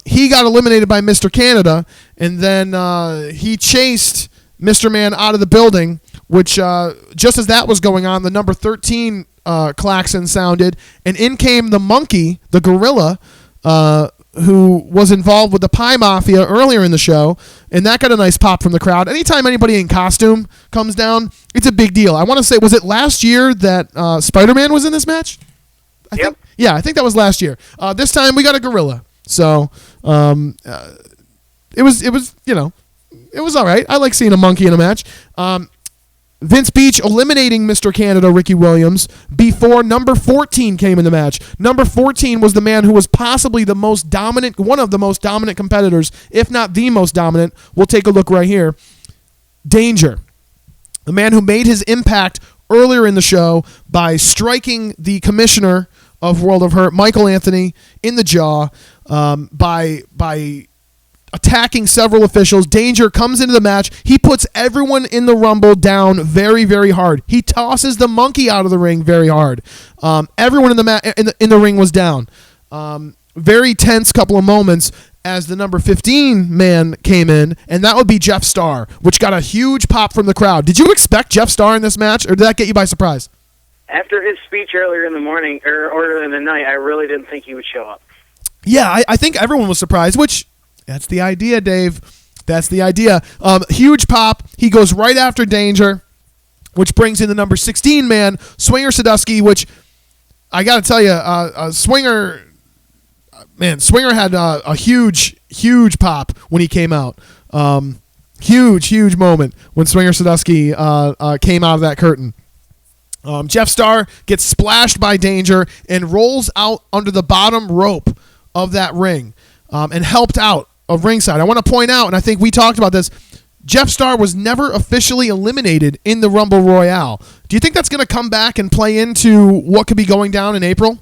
He got eliminated by Mr. Canada, and then he chased Mr. Man out of the building, which just as that was going on, the number 13 klaxon sounded, and in came the monkey, the gorilla, who was involved with the Pie Mafia earlier in the show, and that got a nice pop from the crowd. Anytime anybody in costume comes down, it's a big deal. I want to say, was it last year that Spider-Man was in this match? I think that was last year. This time we got a gorilla, so it was all right. I like seeing a monkey in a match. Vince Beach eliminating Mr. Canada, Ricky Williams, before number 14 came in the match. Number 14 was the man who was possibly one of the most dominant competitors, if not the most dominant. We'll take a look right here. Danger, the man who made his impact earlier in the show by striking the commissioner of World of Hurt, Michael Anthony, in the jaw, by attacking several officials. Danger comes into the match. He puts everyone in the Rumble down very, very hard. He tosses the monkey out of the ring very hard. Everyone in the ring was down. Very tense couple of moments as the number 15 man came in, and that would be Jeff Starr, which got a huge pop from the crowd. Did you expect Jeff Starr in this match, or did that get you by surprise? After his speech earlier in the morning, or earlier in the night, I really didn't think he would show up. Yeah, I think everyone was surprised, which... that's the idea, Dave. That's the idea. Huge pop. He goes right after Danger, which brings in the number 16 man, Swinger Sadusky, which I got to tell you, Swinger had a huge, huge pop when he came out. Huge moment when Swinger Sadusky came out of that curtain. Jeff Starr gets splashed by Danger and rolls out under the bottom rope of that ring and helped out of ringside. I want to point out, and I think we talked about this, Jeff Starr was never officially eliminated in the Rumble Royale. Do you think that's going to come back and play into what could be going down in April?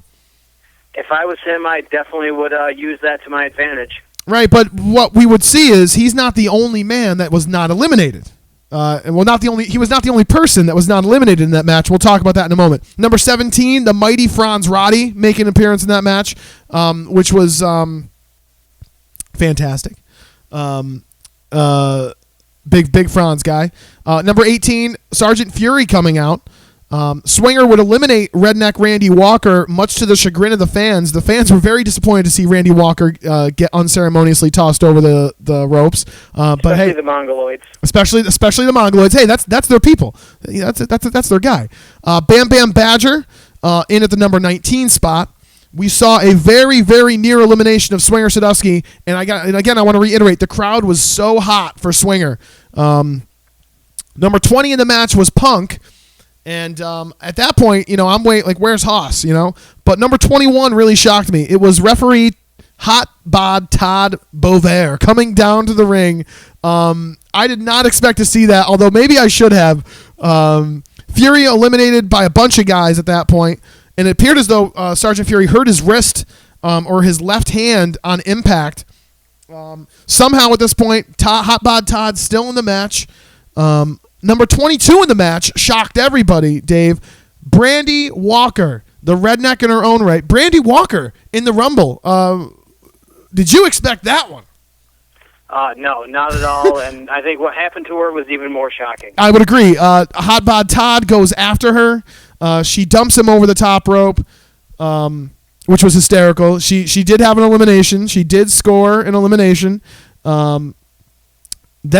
If I was him, I definitely would use that to my advantage. Right, but what we would see is he's not the only man that was not eliminated. He was not the only person that was not eliminated in that match. We'll talk about that in a moment. Number 17, the mighty Franz Roddy making an appearance in that match, which was fantastic. Big Franz guy. Number 18, Sergeant Fury coming out. Swinger would eliminate Redneck Randy Walker, much to the chagrin of the fans. The fans were very disappointed to see Randy Walker get unceremoniously tossed over the ropes. But hey, the Mongoloids. Especially the Mongoloids. Hey, that's their people. That's their guy. Bam Bam Badger in at the number 19 spot. We saw a very, very near elimination of Swinger Sadusky, and again I want to reiterate, the crowd was so hot for Swinger. Number 20 in the match was Punk. And at that point, I'm waiting, like, where's Haas, But number 21 really shocked me. It was referee Hot Bod Todd Bovair coming down to the ring. I did not expect to see that, although maybe I should have. Fury eliminated by a bunch of guys at that point, and it appeared as though Sergeant Fury hurt his wrist or his left hand on impact. Somehow at this point, Hot Bod Todd still in the match. Number 22 in the match shocked everybody, Dave. Brandy Walker, the redneck in her own right. Brandy Walker in the Rumble. Did you expect that one? No, not at all. And I think what happened to her was even more shocking. I would agree. Hot Bod Todd goes after her. She dumps him over the top rope, which was hysterical. She did have an elimination. She did score an elimination. Then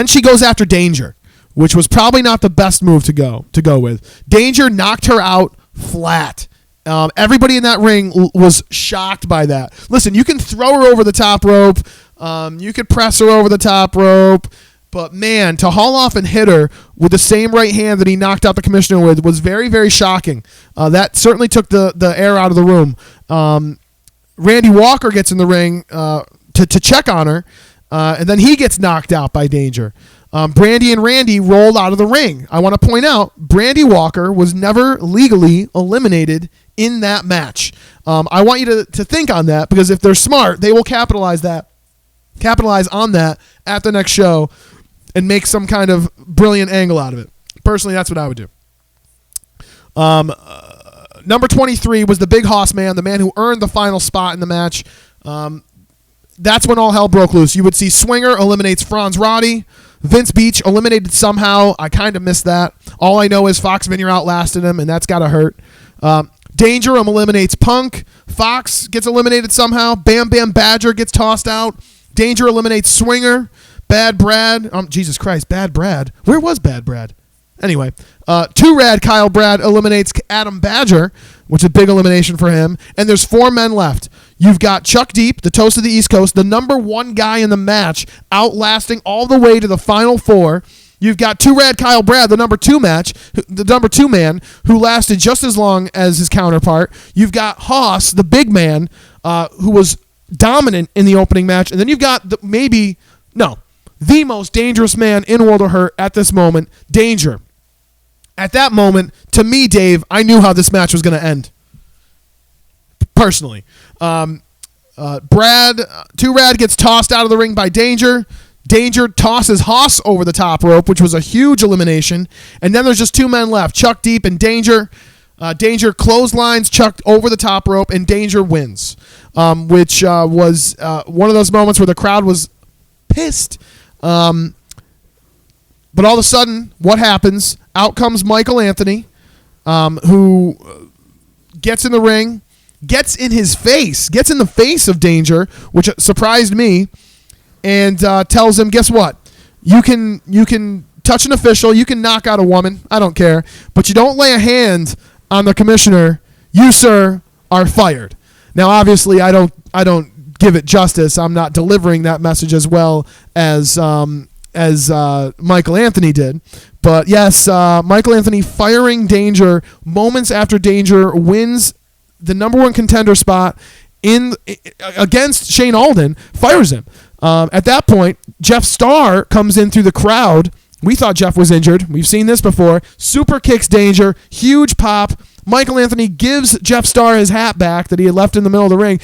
she goes after Danger, which was probably not the best move to go with. Danger knocked her out flat. Everybody in that ring was shocked by that. Listen, you can throw her over the top rope. You could press her over the top rope. But, man, to haul off and hit her with the same right hand that he knocked out the commissioner with was very, very shocking. That certainly took the air out of the room. Randy Walker gets in the ring to check on her, and then he gets knocked out by Danger. Brandy and Randy rolled out of the ring. I want to point out, Brandy Walker was never legally eliminated in that match. I want you to think on that, because if they're smart, they will capitalize on that at the next show and make some kind of brilliant angle out of it. Personally, that's what I would do. Number 23 was the Big Hoss Man, the man who earned the final spot in the match. That's when all hell broke loose. You would see Swinger eliminates Franz Roddy. Vince Beach eliminated somehow. I kind of missed that. All I know is Fox Vineyard outlasted him, and that's got to hurt. Danger eliminates Punk. Fox gets eliminated somehow. Bam Bam Badger gets tossed out. Danger eliminates Swinger. Bad Brad. Jesus Christ, Bad Brad. Where was Bad Brad? Anyway, Too Rad Kyle Brad eliminates Adam Badger, which is a big elimination for him. And there's 4 men left. You've got Chuck Deep, the toast of the East Coast, the number 1 guy in the match, outlasting all the way to the final 4. You've got Too Rad Kyle Brad, the number 2 man, who lasted just as long as his counterpart. You've got Haas, the big man, who was dominant in the opening match. And then you've got the most dangerous man in World of Hurt at this moment, Danger. At that moment, to me, Dave, I knew how this match was going to end. Personally. Too Rad gets tossed out of the ring by Danger. Danger tosses Haas over the top rope, which was a huge elimination. And then there's just 2 men left, Chuck Deep and Danger. Danger clotheslines Chuck over the top rope, and Danger wins, which was one of those moments where the crowd was pissed. But all of a sudden, what happens? Out comes Michael Anthony, who gets in the ring, gets in the face of Danger, which surprised me, and tells him, guess what? You can touch an official, you can knock out a woman, I don't care, but you don't lay a hand on the commissioner. You, sir, are fired. Now, obviously, I don't give it justice. I'm not delivering that message as well as Michael Anthony did. But yes, Michael Anthony firing Danger moments after Danger wins the number one contender spot against Shane Alden, fires him. At that point, Jeff Starr comes in through the crowd. We thought Jeff was injured. We've seen this before. Super kicks Danger, huge pop. Michael Anthony gives Jeff Starr his hat back that he had left in the middle of the ring.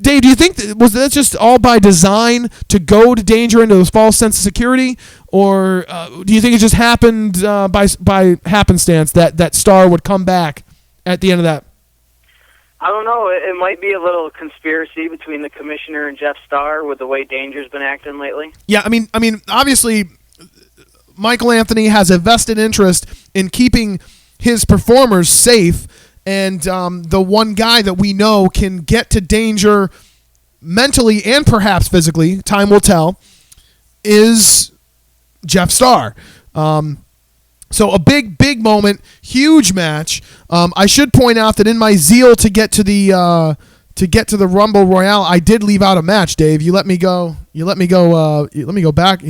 Dave, do you think was that just all by design to goad Danger into this false sense of security, or do you think it just happened by happenstance that Starr would come back at the end of that? I don't know. It might be a little conspiracy between the commissioner and Jeff Starr with the way Danger's been acting lately. Yeah, I mean, obviously, Michael Anthony has a vested interest in keeping his performers safe, and the one guy that we know can get to Danger mentally and perhaps physically, time will tell, is Jeff Starr. So a big moment, huge match. I should point out that in my zeal to get to the Rumble Royale, I did leave out a match. Dave, you let me go back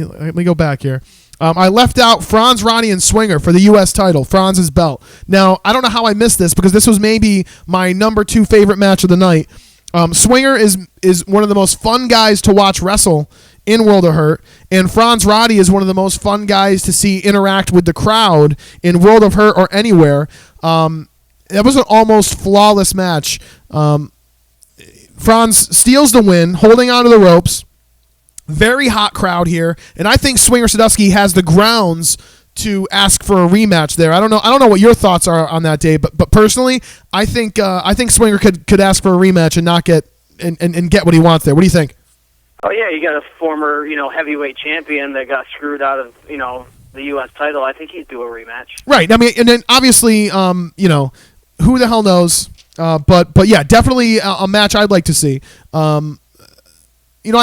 here. I left out Franz, Roddy, and Swinger for the U.S. title, Franz's belt. Now, I don't know how I missed this because this was maybe my number 2 favorite match of the night. Swinger is one of the most fun guys to watch wrestle in World of Hurt, and Franz Roddy is one of the most fun guys to see interact with the crowd in World of Hurt or anywhere. That was an almost flawless match. Franz steals the win, holding onto the ropes. Very hot crowd here, and I think Swinger Sadusky has the grounds to ask for a rematch there. I don't know what your thoughts are on that, Dave, but personally, I think Swinger could ask for a rematch and not get and get what he wants there. What do you think? Oh yeah, you got a former heavyweight champion that got screwed out of the U.S. title. I think he'd do a rematch. Right. I mean, and then obviously who the hell knows? But yeah, definitely a match I'd like to see. I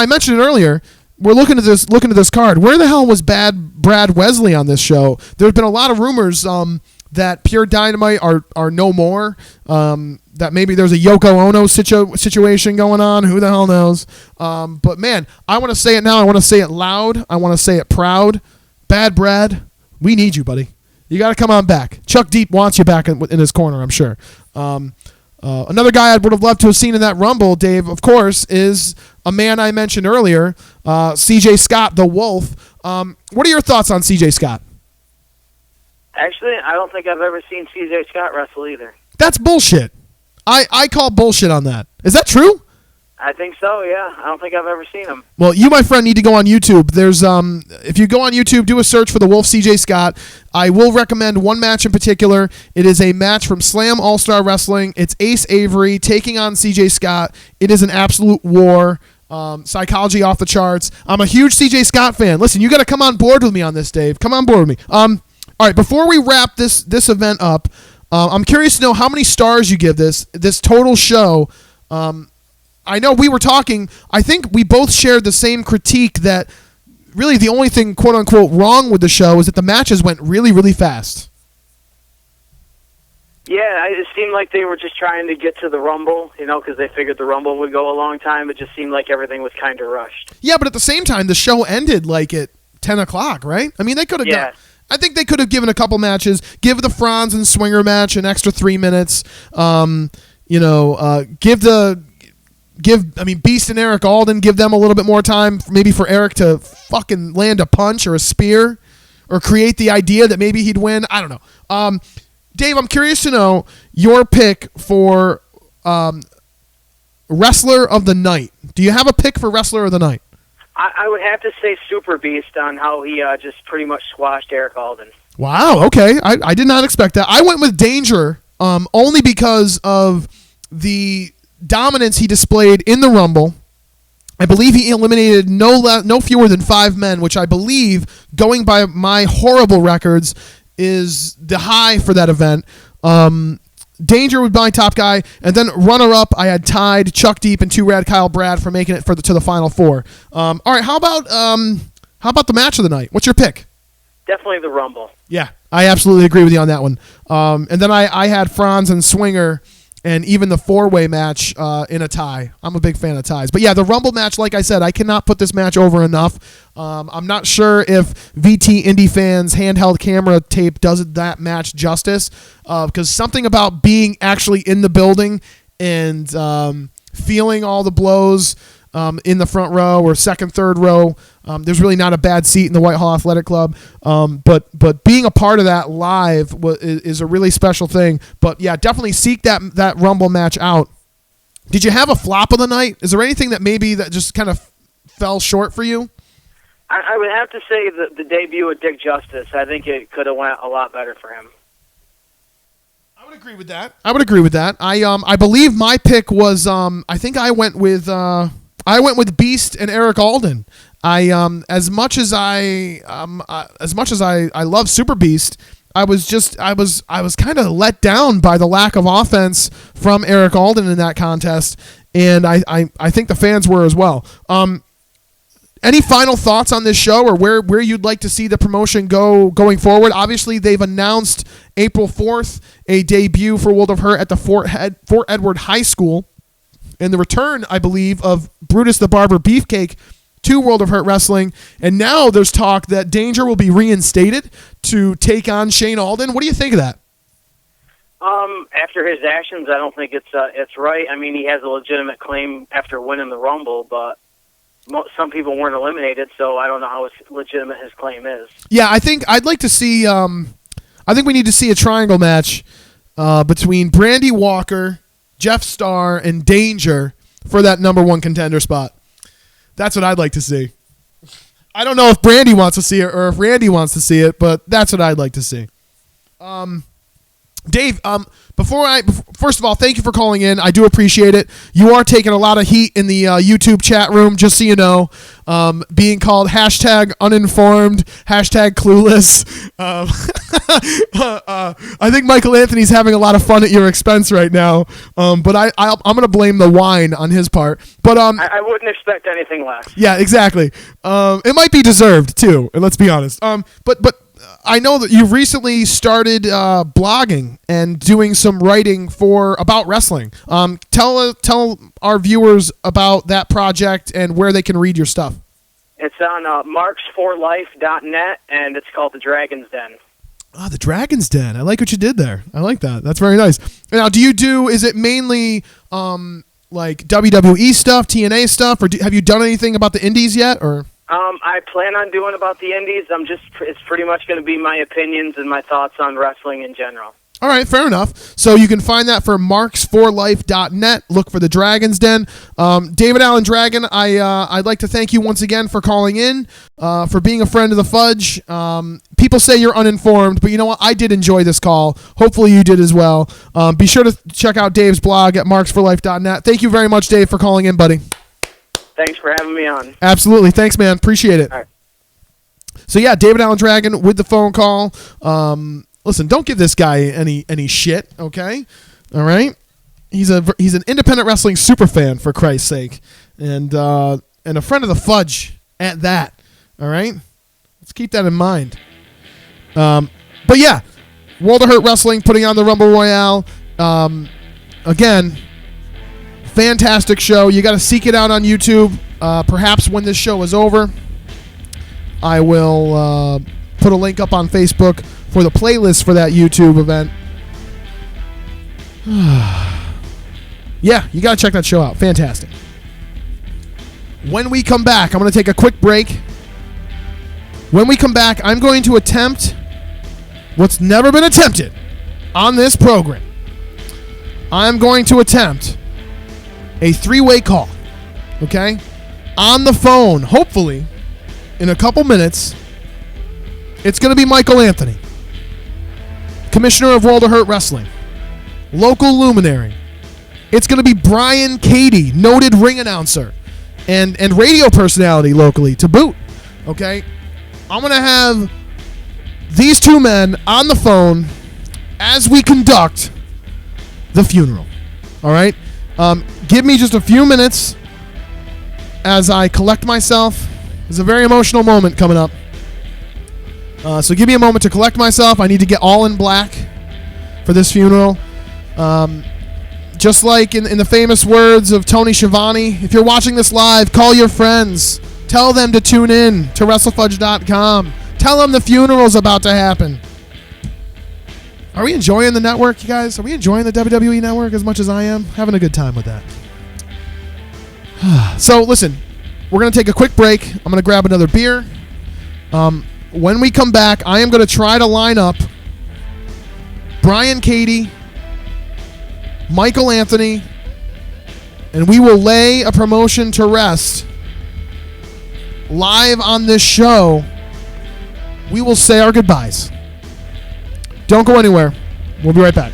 mentioned it earlier. We're looking at this card. Where the hell was Brad Wesley on this show? There's been a lot of rumors that Pure Dynamite are no more. That maybe there's a Yoko Ono situation going on. Who the hell knows? But man, I want to say it now. I want to say it loud. I want to say it proud. Bad Brad, we need you, buddy. You got to come on back. Chuck Deep wants you back in his corner, I'm sure. Another guy I would have loved to have seen in that Rumble, Dave, of course, is a man I mentioned earlier, C.J. Scott, the Wolf. What are your thoughts on C.J. Scott? Actually, I don't think I've ever seen C.J. Scott wrestle either. That's bullshit. I call bullshit on that. Is that true? I think so, yeah. I don't think I've ever seen him. Well, you, my friend, need to go on YouTube. There's if you go on YouTube, do a search for the Wolf C.J. Scott. I will recommend one match in particular. It is a match from Slam All-Star Wrestling. It's Ace Avery taking on C.J. Scott. It is an absolute war. Psychology off the charts. I'm a huge C.J. Scott fan. Listen, you got to come on board with me on this, Dave. Come on board with me. All right, before we wrap this event up, I'm curious to know how many stars you give this total show. I know we were talking, I think we both shared the same critique that really the only thing, quote-unquote, wrong with the show is that the matches went really, really fast. Yeah, it seemed like they were just trying to get to the Rumble, because they figured the Rumble would go a long time. It just seemed like everything was kind of rushed. Yeah, but at the same time, the show ended like at 10 o'clock, right? I mean, they could have I think they could have given a couple matches, give the Franz and Swinger match an extra 3 minutes, Beast and Eric Alden, give them a little bit more time, maybe for Eric to fucking land a punch or a spear or create the idea that maybe he'd win. I don't know. Dave, I'm curious to know your pick for Wrestler of the Night. Do you have a pick for Wrestler of the Night? I would have to say Super Beast on how he just pretty much squashed Eric Alden. Wow, okay. I did not expect that. I went with Danger only because of the dominance he displayed in the Rumble. I believe he eliminated no fewer than 5 men, which I believe, going by my horrible records, is the high for that event. Danger was my top guy, and then runner-up, I had tied Chuck Deep and 2 Rad Kyle Brad for making it to the Final Four. All right, how about the match of the night? What's your pick? Definitely the Rumble. Yeah, I absolutely agree with you on that one. And then I had Franz and Swinger and even the 4-way match in a tie. I'm a big fan of ties. But yeah, the Rumble match, like I said, I cannot put this match over enough. I'm not sure if VT Indie Fans handheld camera tape does that match justice, because something about being actually in the building and feeling all the blows in the front row or second, third row. There's really not a bad seat in the Whitehall Athletic Club, but being a part of that live is a really special thing. But yeah, definitely seek that Rumble match out. Did you have a flop of the night? Is there anything that maybe that just kind of fell short for you? I would have to say the debut of Dick Justice. I think it could have went a lot better for him. I would agree with that. I believe my pick was I think I went with Beast and Eric Alden. As much as I love Super Beast, I was kind of let down by the lack of offense from Eric Alden in that contest, and I think the fans were as well. Any final thoughts on this show, or where you'd like to see the promotion going forward? Obviously, they've announced April 4th a debut for World of Hurt at the Fort Edward High School, and the return, I believe, of Brutus the Barber Beefcake to World of Hurt Wrestling. And now there's talk that Danger will be reinstated to take on Shane Alden. What do you think of that? After his actions, I don't think it's right. I mean, he has a legitimate claim after winning the Rumble, but some people weren't eliminated, so I don't know how legitimate his claim is. Yeah, I think I'd like to see. I think we need to see a triangle match between Brandy Walker, Jeff Starr, and Danger for that number 1 contender spot. That's what I'd like to see. I don't know if Brandy wants to see it or if Randy wants to see it, but that's what I'd like to see. Dave, first of all, thank you for calling in. I do appreciate it. You are taking a lot of heat in the YouTube chat room, just so you know. Being called #uninformed, #clueless. I think Michael Anthony's having a lot of fun at your expense right now. But I'm going to blame the wine on his part. But I wouldn't expect anything less. Yeah, exactly. It might be deserved too. And let's be honest. But I know that you've recently started blogging and doing some writing about wrestling. Tell our viewers about that project and where they can read your stuff. It's on marksforlife.net, and it's called The Dragon's Den. Oh, The Dragon's Den. I like what you did there. I like that. That's very nice. Now, is it mainly like WWE stuff, TNA stuff, or have you done anything about the indies yet? Or I plan on doing about the indies. It's pretty much going to be my opinions and my thoughts on wrestling in general. All right, fair enough. So you can find that for marksforlife.net. Look for The Dragon's Den. David Allen Dragon, I'd like to thank you once again for calling in, for being a friend of the Fudge. People say you're uninformed, but you know what? I did enjoy this call. Hopefully you did as well. Be sure to check out Dave's blog at marksforlife.net. Thank you very much, Dave, for calling in, buddy. Thanks for having me on. Absolutely. Thanks, man. Appreciate it. All right. So, yeah, David Allen Dragon with the phone call. Listen, don't give this guy any shit, okay? All right? He's an independent wrestling super fan, for Christ's sake. And a friend of the Fudge at that. All right? Let's keep that in mind. But, yeah, World of Hurt Wrestling putting on the Rumble Royale. Again, fantastic show. You got to seek it out on YouTube. Perhaps when this show is over, I will put a link up on Facebook for the playlist for that YouTube event. Yeah, you got to check that show out. Fantastic. When we come back, I'm going to take a quick break. When we come back, I'm going to attempt what's never been attempted on this program. I'm going to attempt a 3-way call, okay? On the phone, hopefully, in a couple minutes, it's going to be Michael Anthony, Commissioner of World of Hurt Wrestling, local luminary. It's going to be Brian Cady, noted ring announcer, and radio personality locally to boot, okay? I'm going to have these two men on the phone as we conduct the funeral, all right? Give me just a few minutes as I collect myself. There's a very emotional moment coming up. So give me a moment to collect myself. I need to get all in black for this funeral. Just like in the famous words of Tony Schiavone, if you're watching this live, call your friends. Tell them to tune in to WrestlefudgeTV.com. Tell them the funeral's about to happen. Are we enjoying the network, you guys? Are we enjoying the WWE network as much as I am? Having a good time with that. So, listen, we're going to take a quick break. I'm going to grab another beer. When we come back, I am going to try to line up Brian Cady, Michael Anthony, and we will lay a promotion to rest live on this show. We will say our goodbyes. Don't go anywhere. We'll be right back.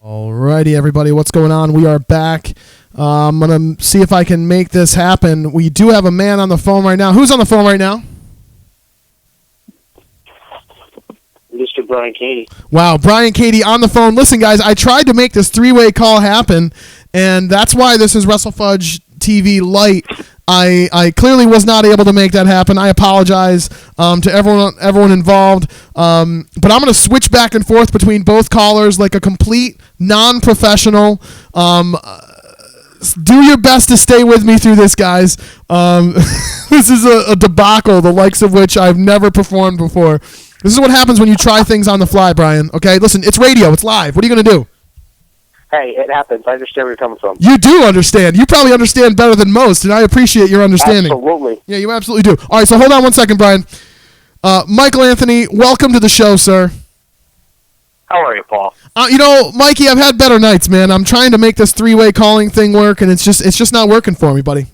Alrighty, everybody, what's going on? We are back. I'm going to see if I can make this happen. We do have a man on the phone right now. Who's on the phone right now? Mr. Brian Cady. Wow, Brian Cady on the phone. Listen, guys, I tried to make this three-way call happen, and that's why this is WrestlefudgeTV LITE. I clearly was not able to make that happen. I apologize to everyone involved. But I'm going to switch back and forth between both callers like a complete non-professional. Do your best to stay with me through this, guys. This is a debacle, the likes of which I've never performed before. This is what happens when you try things on the fly, Brian. Okay, listen, it's radio. It's live. What are you going to do? Hey, it happens. I understand where you're coming from. You do understand. You probably understand better than most, and I appreciate your understanding. Absolutely. Yeah, you absolutely do. All right, so hold on one second, Brian. Michael Anthony, welcome to the show, sir. How are you, Paul? Mikey, I've had better nights, man. I'm trying to make this three-way calling thing work, and it's just not working for me, buddy.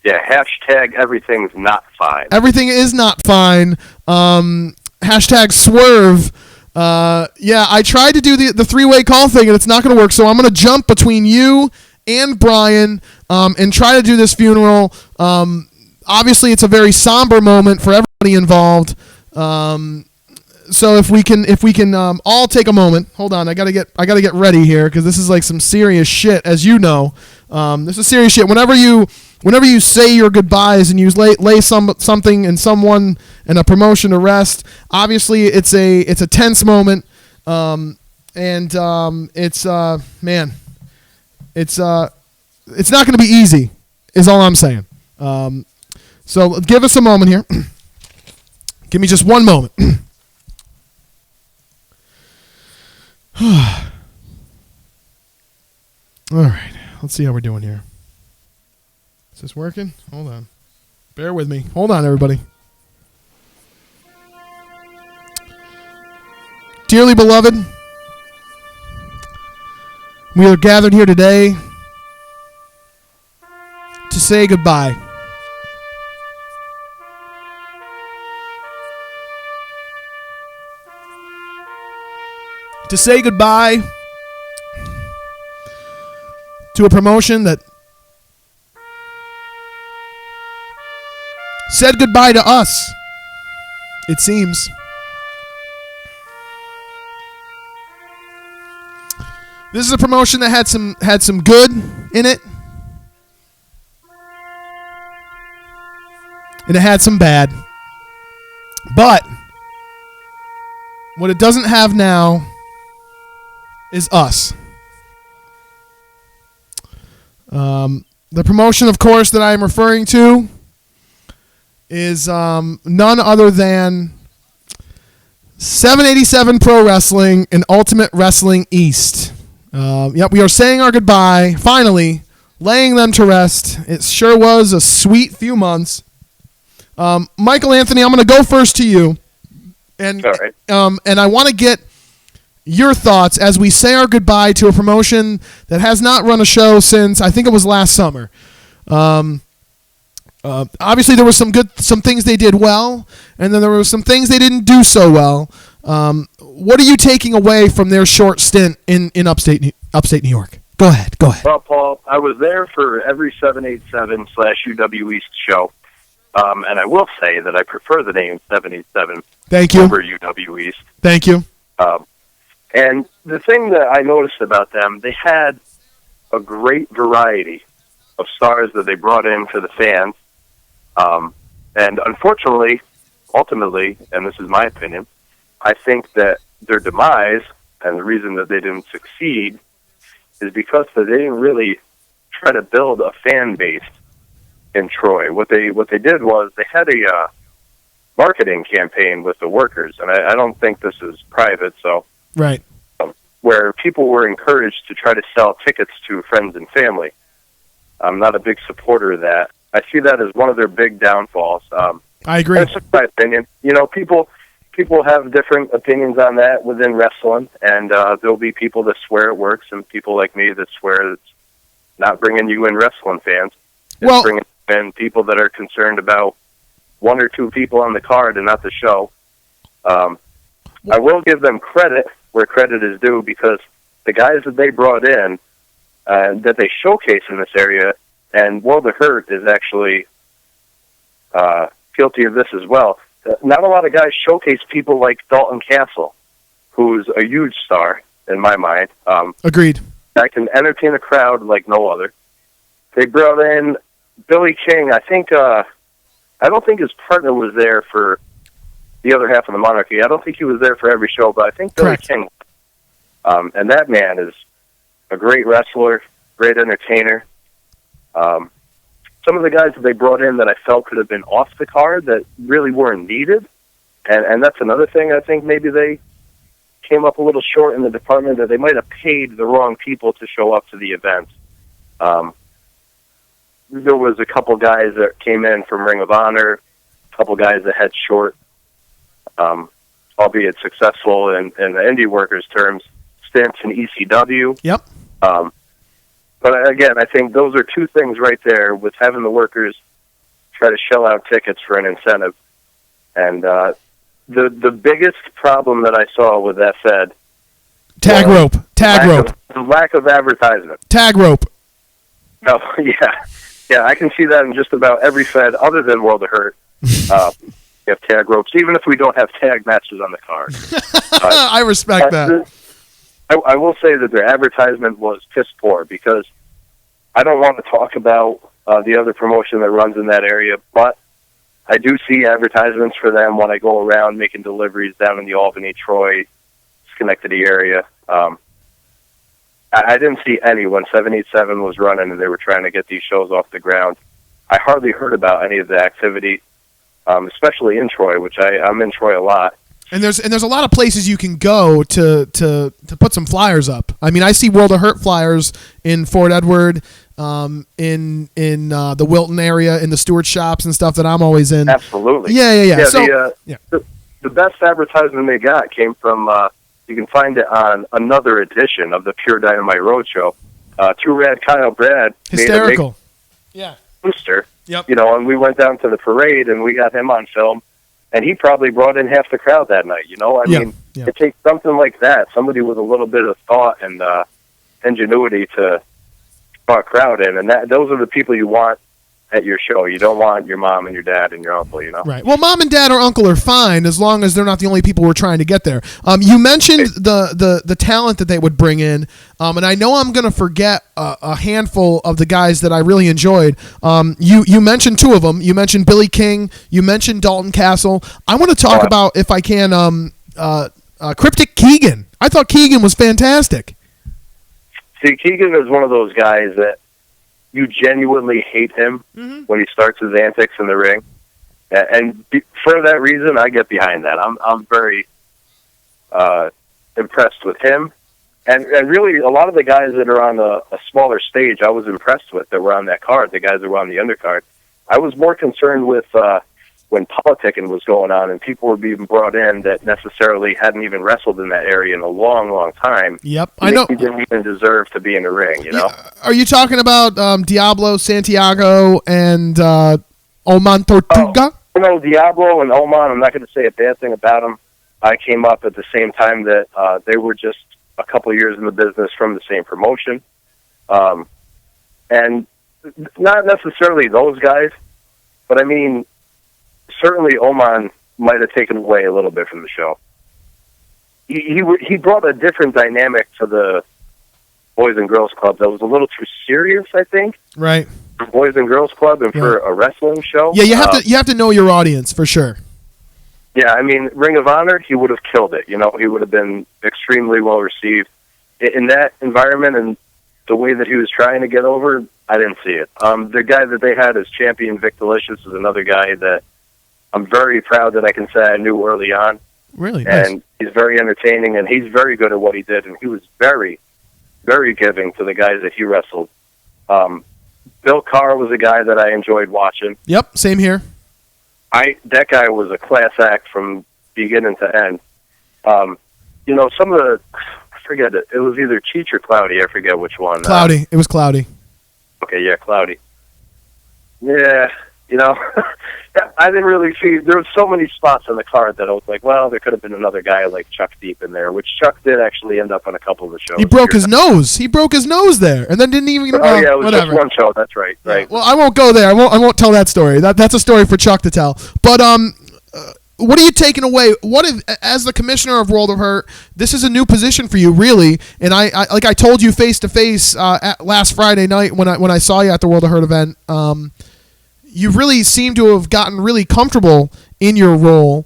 Yeah, hashtag everything's not fine. Everything is not fine. Hashtag swerve. Yeah, I tried to do the three-way call thing, and it's not going to work, so I'm going to jump between you and Brian and try to do this funeral. Obviously, it's a very somber moment for everybody involved. So if we can all take a moment. Hold on, I gotta get ready here because this is like some serious shit, as you know. This is serious shit. Whenever you say your goodbyes and you lay something and someone and a promotion to rest, obviously it's a tense moment, and it's man, it's not going to be easy, is all I'm saying. So give us a moment here. Give me just one moment. All right, let's see how we're doing here. Is this working? Hold on. Bear with me. Hold on, everybody. Dearly beloved, we are gathered here today to say goodbye. To say goodbye to a promotion that said goodbye to us, it seems. This is a promotion that had some good in it, and it had some bad. But what it doesn't have now is us. The promotion, of course, that I am referring to is none other than 787 Pro Wrestling and Ultimate Wrestling East. Yep, we are saying our goodbye, finally, laying them to rest. It sure was a sweet few months. Michael Anthony, I'm going to go first to you. And, all right. And I want to get your thoughts as we say our goodbye to a promotion that has not run a show since, I think it was last summer. Obviously, there were some things they did well, and then there were some things they didn't do so well. What are you taking away from their short stint in upstate New York? Go ahead. Well, Paul, I was there for every 787/UW East show, and I will say that I prefer the name 787 Thank you. over UW East. Thank you. And the thing that I noticed about them, they had a great variety of stars that they brought in for the fans. And unfortunately, ultimately, and this is my opinion, I think that their demise and the reason that they didn't succeed is because they didn't really try to build a fan base in Troy. What they did was they had a marketing campaign with the workers, and I don't think this is private, so right, where people were encouraged to try to sell tickets to friends and family. I'm not a big supporter of that. I see that as one of their big downfalls. I agree. That's just my opinion. You know, people have different opinions on that within wrestling, and there'll be people that swear it works, and people like me that swear it's not bringing you in wrestling fans. It's bringing in people that are concerned about one or two people on the card and not the show. I will give them credit where credit is due, because the guys that they brought in, that they showcase in this area, and World of Hurt is actually guilty of this as well. Not a lot of guys showcase people like Dalton Castle, who's a huge star in my mind. Agreed. That can entertain a crowd like no other. They brought in Billy King. I don't think his partner was there for the other half of the Monarchy. I don't think he was there for every show, but I think Billy King. And that man is a great wrestler, great entertainer. Some of the guys that they brought in that I felt could have been off the card that really weren't needed. And that's another thing. I think maybe they came up a little short in the department, that they might have paid the wrong people to show up to the event. There was a couple guys that came in from Ring of Honor, a couple guys that had short, albeit successful in the indie workers' terms, stints in ECW. Yep. But again, I think those are two things right there, with having the workers try to shell out tickets for an incentive. And the biggest problem that I saw with that Fed, tag rope, the lack of advertisement. Tag rope. Oh yeah, I can see that in just about every Fed other than World of Hurt. We have tag ropes, even if we don't have tag matches on the card. I respect that. I will say that their advertisement was piss poor because I don't want to talk about the other promotion that runs in that area, but I do see advertisements for them when I go around making deliveries down in the Albany, Troy, Schenectady area. I didn't see any when 787 was running and they were trying to get these shows off the ground. I hardly heard about any of the activity, especially in Troy, which I'm in Troy a lot. And there's a lot of places you can go to put some flyers up. I mean, I see World of Hurt flyers in Fort Edward, in the Wilton area, in the Stewart shops and stuff that I'm always in. Absolutely. Yeah. So, the best advertisement they got came from, you can find it on another edition of the Pure Dynamite Roadshow. Too Rad Kyle Brad hysterical. Made a big booster. Yep. And we went down to the parade and we got him on film. And he probably brought in half the crowd that night, I mean, it takes something like that, somebody with a little bit of thought and ingenuity to draw a crowd in. And those are the people you want at your show. You don't want your mom and your dad and your uncle, Right. Well, mom and dad or uncle are fine as long as they're not the only people we're trying to get there. You mentioned the talent that they would bring in, and I know I'm going to forget a handful of the guys that I really enjoyed. You mentioned two of them. You mentioned Billy King. You mentioned Dalton Castle. I want to talk about, if I can, Cryptic Keegan. I thought Keegan was fantastic. See, Keegan is one of those guys that you genuinely hate him when he starts his antics in the ring. And for that reason, I get behind that. I'm very impressed with him. And really, a lot of the guys that are on a smaller stage, I was impressed with that were on that card, the guys that were on the undercard. I was more concerned with when politicking was going on and people were being brought in that necessarily hadn't even wrestled in that area in a long, long time. Yep, I know. He didn't even deserve to be in the ring, Are you talking about Diablo, Santiago, and Oman Tortuga? Diablo and Oman, I'm not going to say a bad thing about them. I came up at the same time that they were just a couple of years in the business from the same promotion. And not necessarily those guys, but I mean, certainly Oman might have taken away a little bit from the show. He brought a different dynamic to the Boys and Girls Club that was a little too serious, I think. Right. For Boys and Girls Club and for a wrestling show. Yeah, you have to know your audience for sure. Yeah, I mean, Ring of Honor, he would have killed it. He would have been extremely well received in that environment, and the way that he was trying to get over, I didn't see it. The guy that they had as champion, Vic Delicious, is another guy that I'm very proud that I can say I knew early on. Really? Nice. And he's very entertaining, and he's very good at what he did, and he was very, very giving to the guys that he wrestled. Bill Carr was a guy that I enjoyed watching. Yep, same here. That guy was a class act from beginning to end. Some of the, I forget it. It was either Cheech or Cloudy. I forget which one. Cloudy. It was Cloudy. Okay, yeah, Cloudy. Yeah, I didn't really see. There were so many spots on the card that I was like, well, there could have been another guy like Chuck Deep in there, which Chuck did actually end up on a couple of the shows. He broke his nose. He broke his nose there, and then didn't even. Yeah, it was whatever. just one show. That's right. Yeah. Right. Well, I won't go there. I won't tell that story. That's a story for Chuck to tell. But what are you taking away? What if, as the commissioner of World of Hurt, this is a new position for you, really? And I like I told you face to face last Friday night when I saw you at the World of Hurt event. You really seem to have gotten really comfortable in your role.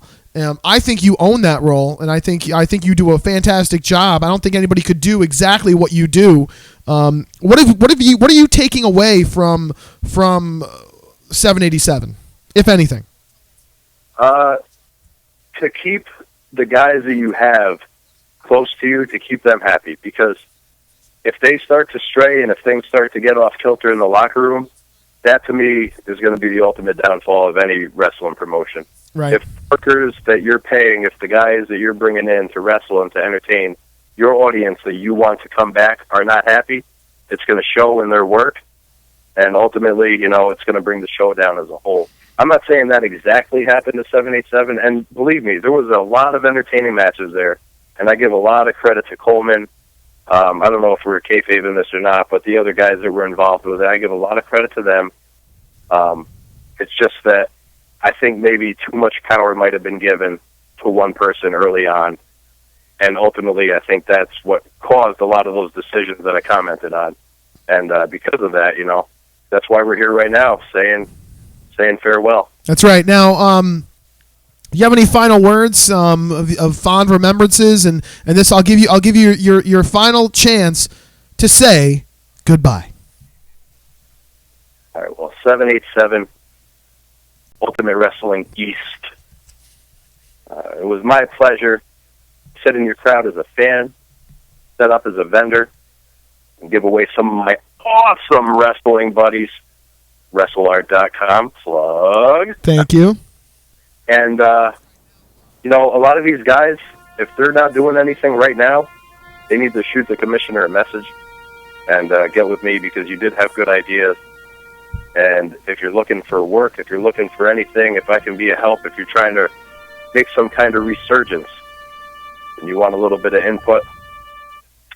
I think you own that role, and I think you do a fantastic job. I don't think anybody could do exactly what you do. What are you taking away from 787, if anything? To keep the guys that you have close to you, to keep them happy, because if they start to stray and if things start to get off kilter in the locker room, that to me is going to be the ultimate downfall of any wrestling promotion. Right. If workers that you're paying, if the guys that you're bringing in to wrestle and to entertain your audience that you want to come back are not happy, it's going to show in their work, and ultimately, it's going to bring the show down as a whole. I'm not saying that exactly happened to 787, and believe me, there was a lot of entertaining matches there, and I give a lot of credit to Coleman. I don't know if we're kayfabing this or not, but the other guys that were involved with it, I give a lot of credit to them. It's just that I think maybe too much power might have been given to one person early on. And ultimately, I think that's what caused a lot of those decisions that I commented on. And because of that, that's why we're here right now, saying farewell. That's right. Now, do you have any final words of fond remembrances? And this, I'll give you your final chance to say goodbye. All right. Well, 787 Ultimate Wrestling East. It was my pleasure to sit in your crowd as a fan, set up as a vendor, and give away some of my awesome wrestling buddies. WrestleArt.com. Plug. Thank you. And, a lot of these guys, if they're not doing anything right now, they need to shoot the commissioner a message and get with me, because you did have good ideas. And if you're looking for work, if you're looking for anything, if I can be a help, if you're trying to make some kind of resurgence and you want a little bit of input,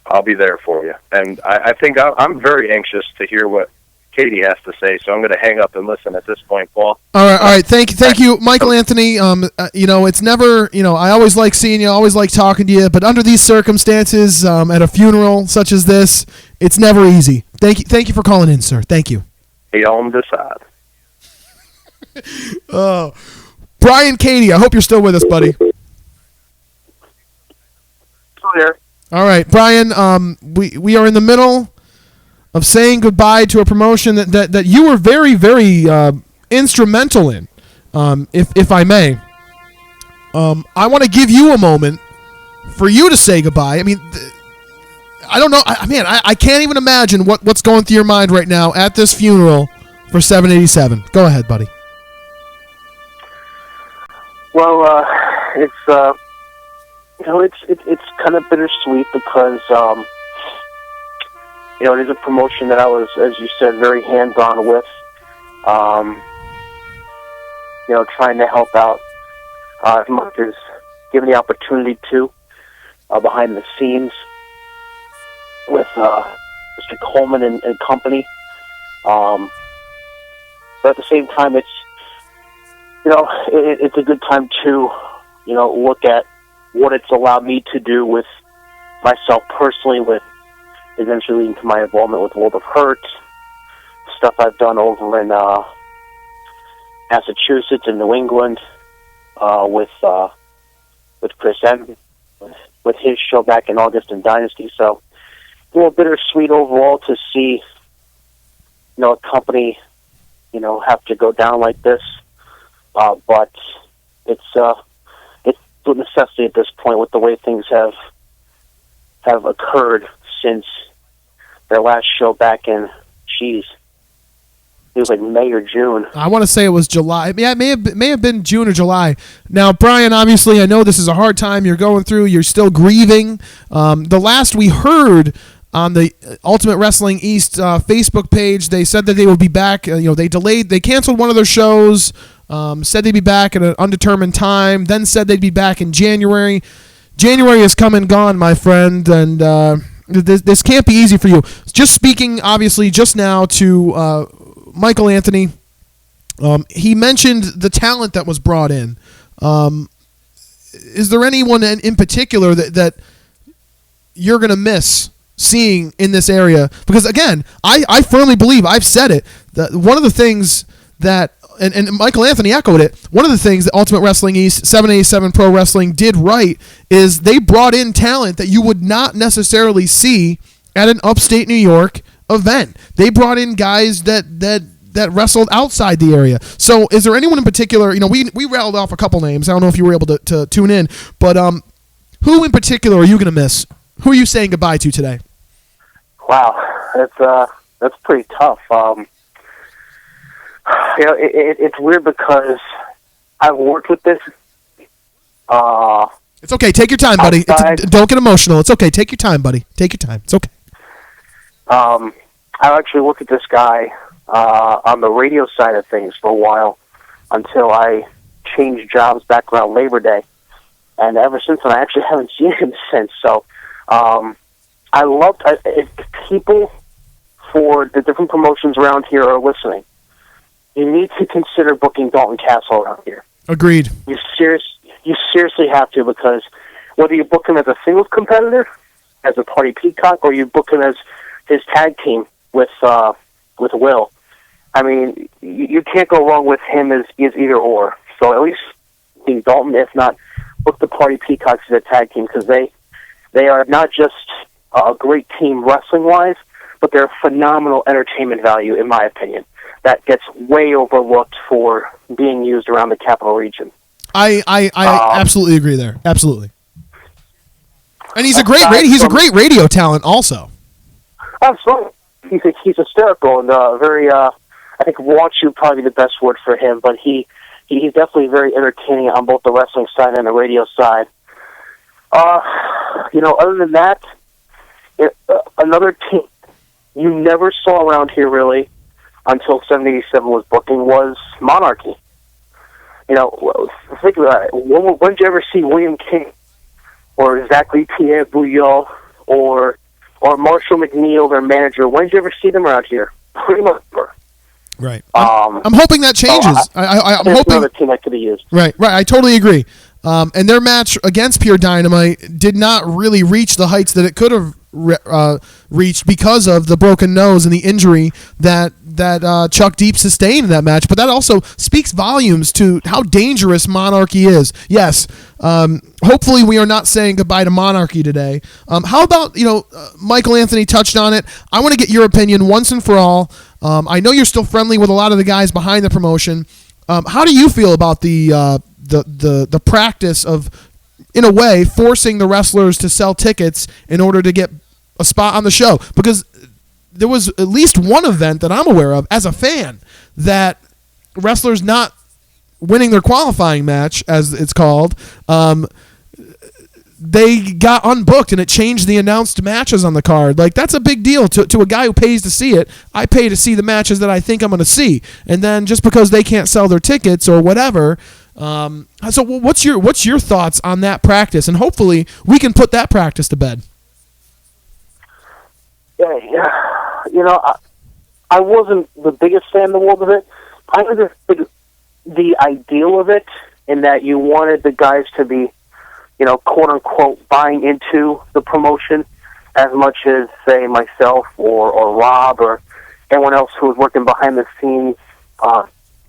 I'll be there for you. And I think I'm very anxious to hear what Katie has to say, so I'm going to hang up and listen at this point, Paul. All right. Thank you, Michael Anthony. It's never, I always like seeing you, always like talking to you, but under these circumstances, at a funeral such as this, it's never easy. Thank you for calling in, sir. Thank you. Yom Desad. Oh, Brian Katie, I hope you're still with us, buddy. Still here. All right, Brian. We are in the middle of saying goodbye to a promotion that you were very, very instrumental in, if I may. I want to give you a moment for you to say goodbye. I mean, I don't know. I can't even imagine what's going through your mind right now at this funeral for 787. Go ahead, buddy. Well, it's it's kind of bittersweet because it is a promotion that I was, as you said, very hands-on with. Trying to help out as much as given the opportunity to behind the scenes with Mr. Coleman and company. But at the same time, it's it's a good time to look at what it's allowed me to do with myself personally, with eventually leading to my involvement with World of Hurt, stuff I've done over in Massachusetts and New England with Chris M, with his show back in August in Dynasty. So a little bittersweet overall to see a company have to go down like this, but it's a necessity at this point with the way things have occurred since their last show back in, it was like May or June. I want to say it was July. Yeah, it may have been June or July. Now, Brian, obviously, I know this is a hard time you're going through. You're still grieving. The last we heard on the Ultimate Wrestling East Facebook page, they said that they would be back. They canceled one of their shows, said they'd be back at an undetermined time, then said they'd be back in January. January has come and gone, my friend, and this can't be easy for you. Just speaking, obviously, just now to Michael Anthony, he mentioned the talent that was brought in. Is there anyone in particular that you're going to miss seeing in this area? Because, again, I firmly believe, I've said it, that one of the things that, and Michael Anthony echoed it, one of the things that Ultimate Wrestling East, 787 Pro Wrestling did right is they brought in talent that you would not necessarily see at an upstate New York event. They brought in guys that wrestled outside the area. So is there anyone in particular, we rattled off a couple names. I don't know if you were able to tune in, but who in particular are you going to miss? Who are you saying goodbye to today? Wow, that's pretty tough. It's weird because I've worked with this. It's okay. Take your time, buddy. Don't get emotional. It's okay. Take your time, buddy. Take your time. It's okay. I actually worked with this guy on the radio side of things for a while until I changed jobs back around Labor Day. And ever since then, I actually haven't seen him since. So I loved if people for the different promotions around here are listening. you need to consider booking Dalton Castle around here. Agreed. You seriously have to, because whether you book him as a singles competitor, as a party peacock, or you book him as his tag team with Will, I mean, you can't go wrong with him as either or. So at least being Dalton, if not, book the party peacocks as a tag team, because they are not just a great team wrestling-wise, but they're phenomenal entertainment value, in my opinion. That gets way overlooked for being used around the capital region. I absolutely agree there. Absolutely. And he's a great radio talent also. Absolutely. He's hysterical and very, I think raunchy would probably be the best word for him, but he's definitely very entertaining on both the wrestling side and the radio side. Other than that, another team you never saw around here really until 787 was booking was Monarchy. Think about it. When did you ever see William King or Zachary Pierre Bouillot or Marshall McNeil, their manager? When did you ever see them around here? Pretty much never. Right. I'm hoping that changes. I'm hoping another team that could be used. Right. I totally agree. And their match against Pure Dynamite did not really reach the heights that it could have reached because of the broken nose and the injury that Chuck Deep sustained in that match. But that also speaks volumes to how dangerous Monarchy is. Yes. Hopefully we are not saying goodbye to Monarchy today. How about, Michael Anthony touched on it. I want to get your opinion once and for all. I know you're still friendly with a lot of the guys behind the promotion. How do you feel about the practice of, in a way, forcing the wrestlers to sell tickets in order to get a spot on the show? Because there was at least one event that I'm aware of as a fan that wrestlers not winning their qualifying match, as it's called, they got unbooked and it changed the announced matches on the card. Like, that's a big deal to a guy who pays to see it. I pay to see the matches that I think I'm going to see. And then just because they can't sell their tickets or whatever. So what's your thoughts on that practice? And hopefully we can put that practice to bed. Yeah. I wasn't the biggest fan in the world of it. I understood the ideal of it in that you wanted the guys to be, quote unquote, buying into the promotion as much as, say, myself or Rob or anyone else who was working behind the scenes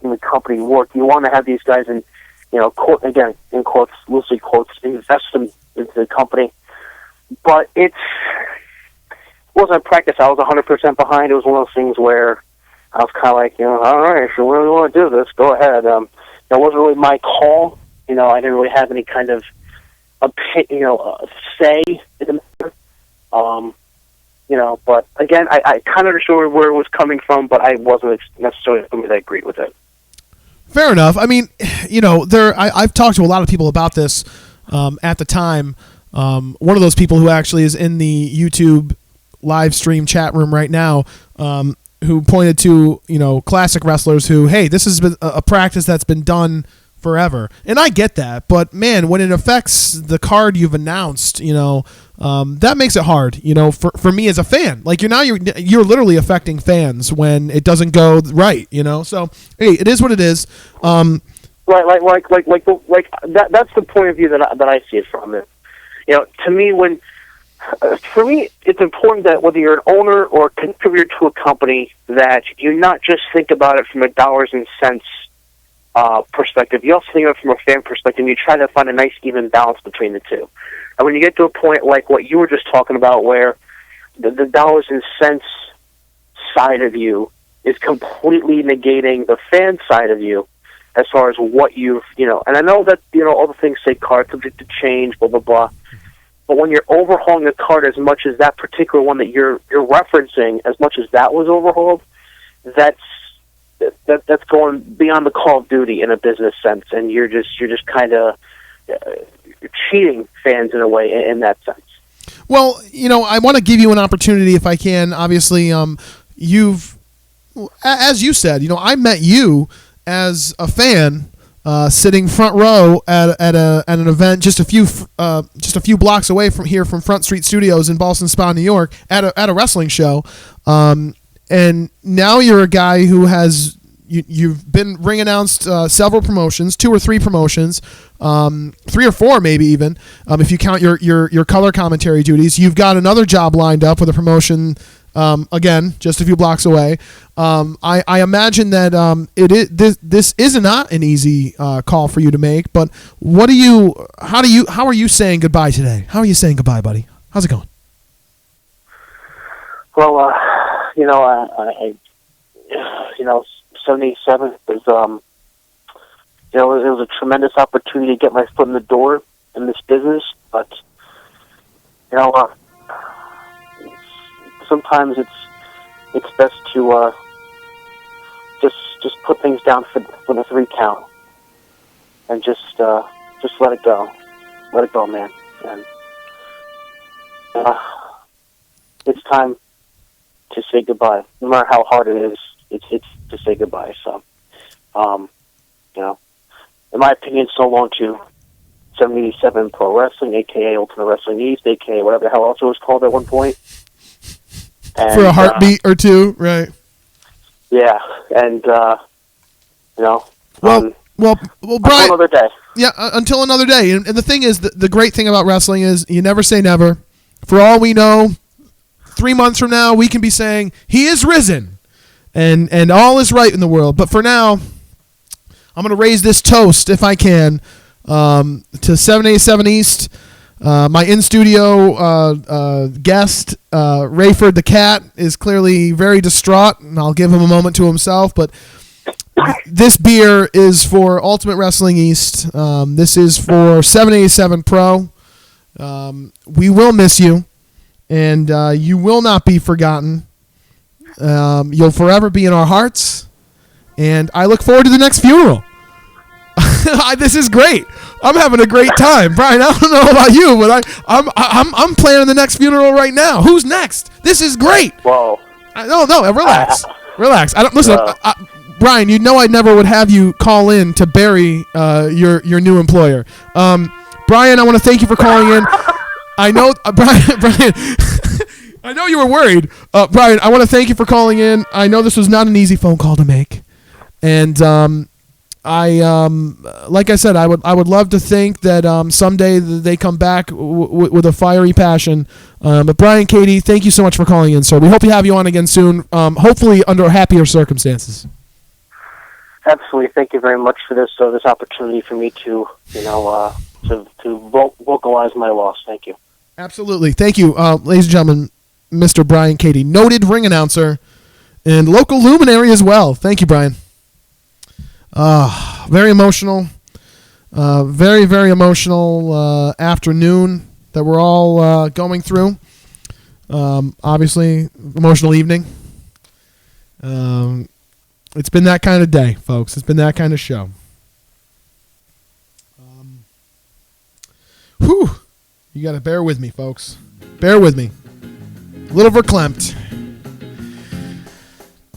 in the company work. You want to have these guys in, quote, again, in quotes, loosely quotes, invest them into the company. But it wasn't a practice I was 100% behind. It was one of those things where I was kind of like, all right, if you really want to do this, go ahead. It wasn't really my call. I didn't really have any kind of say in the matter. But again, I kind of understood where it was coming from, but I wasn't necessarily somebody that agreed with it. Fair enough. I mean, I've talked to a lot of people about this at the time. One of those people who actually is in the YouTube live stream chat room right now, who pointed to, classic wrestlers who, hey, this has been a practice that's been done forever. And I get that, but man, when it affects the card you've announced, that makes it hard, for me as a fan. Like, you're literally affecting fans when it doesn't go right, So, hey, it is what it is. Right, that's the point of view that I see it from. It, to me, for me, it's important that whether you're an owner or a contributor to a company, that you not just think about it from a dollars and cents perspective. You also think of it from a fan perspective, and you try to find a nice even balance between the two. And when you get to a point like what you were just talking about, where the dollars and cents side of you is completely negating the fan side of you, as far as what you've, and I know that, all the things say card subject to change, blah, blah, blah. But when you're overhauling a card as much as that particular one that you're referencing, as much as that was overhauled, that's going beyond the Call of Duty in a business sense, and you're just kind of cheating fans in a way in that sense. Well, I want to give you an opportunity if I can. Obviously, you've, as you said, I met you as a fan, sitting front row at an event just a few blocks away from here, from Front Street Studios in Ballston Spa, New York, at a wrestling show. And now you're a guy who has, you've been ring announced several promotions, 2 or 3 promotions, 3 or 4 maybe even, if you count your color commentary duties. You've got another job lined up with a promotion, again, just a few blocks away. I imagine that this is not an easy call for you to make, but how are you saying goodbye today? How are you saying goodbye, buddy? How's it going? Well, I 77 was, it was a tremendous opportunity to get my foot in the door in this business, but, sometimes it's best to, just put things down for the 3 count and just let it go. Let it go, man. And, it's time to say goodbye. No matter how hard it is, it's to say goodbye. So, in my opinion, so long to 77 Pro Wrestling, a.k.a. Ultimate Wrestling East, a.k.a. whatever the hell else it was called at one point. And, for a heartbeat or 2, right? Yeah, and, Well, Brian, another day. Yeah, until another day. And the thing is, the great thing about wrestling is you never say never. For all we know, 3 months from now, we can be saying, he is risen, and all is right in the world. But for now, I'm going to raise this toast, if I can, to 787 East, my in-studio guest, Rayford the Cat, is clearly very distraught, and I'll give him a moment to himself, but this beer is for Ultimate Wrestling East. This is for 787 Pro. We will miss you, and you will not be forgotten. You'll forever be in our hearts, and I look forward to the next funeral. This is great. I'm having a great time, Brian. I don't know about you, but I'm planning the next funeral right now. Who's next? This is great. Whoa. No, relax. Relax. I don't listen. Brian, you know I never would have you call in to bury your new employer. Brian, I want to thank you for calling in. I know, Brian. I know you were worried, Brian. I want to thank you for calling in. I know this was not an easy phone call to make, and like I said, I would love to think that someday they come back with a fiery passion. But Brian, Katie, thank you so much for calling in, sir. We hope to have you on again soon. Hopefully under happier circumstances. Absolutely. Thank you very much for this opportunity for me to vocalize my loss. Thank you. Absolutely. Thank you, ladies and gentlemen. Mr. Brian Katie, noted ring announcer and local luminary as well. Thank you, Brian. Very emotional. Very, very emotional afternoon that we're all going through. Obviously, emotional evening. It's been that kind of day, folks. It's been that kind of show. You got to bear with me, folks. Bear with me. A little verklempt.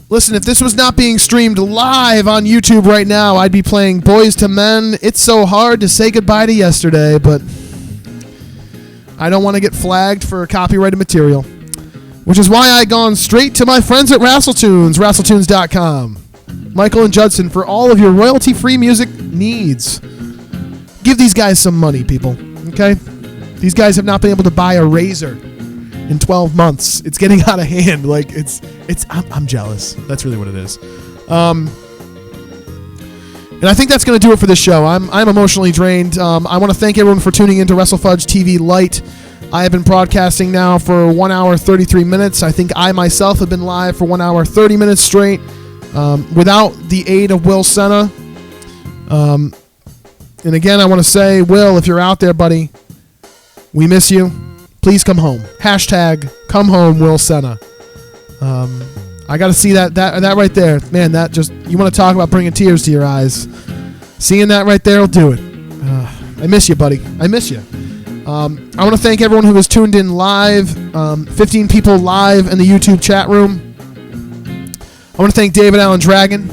Listen, if this was not being streamed live on YouTube right now, I'd be playing Boys to Men. It's so hard to say goodbye to yesterday, but I don't want to get flagged for copyrighted material, which is why I've gone straight to my friends at WrestleTunes, WrestleTunes.com. Michael and Judson, for all of your royalty-free music needs. Give these guys some money, people, okay? These guys have not been able to buy a razor in 12 months. It's getting out of hand. Like, I'm jealous. That's really what it is. And I think that's going to do it for this show. I'm emotionally drained. I want to thank everyone for tuning into WrestlefudgeTV LITE. I have been broadcasting now for 1 hour, 33 minutes. I think I myself have been live for 1 hour, 30 minutes straight without the aid of Will Senna. And again, I want to say, Will, if you're out there, buddy, we miss you. Please come home. Hashtag come home, Will Senna. I got to see that right there. Man, that just, you want to talk about bringing tears to your eyes. Seeing that right there will do it. I miss you, buddy. I miss you. I want to thank everyone who was tuned in live. 15 people live in the YouTube chat room. I want to thank David Allen Dragon,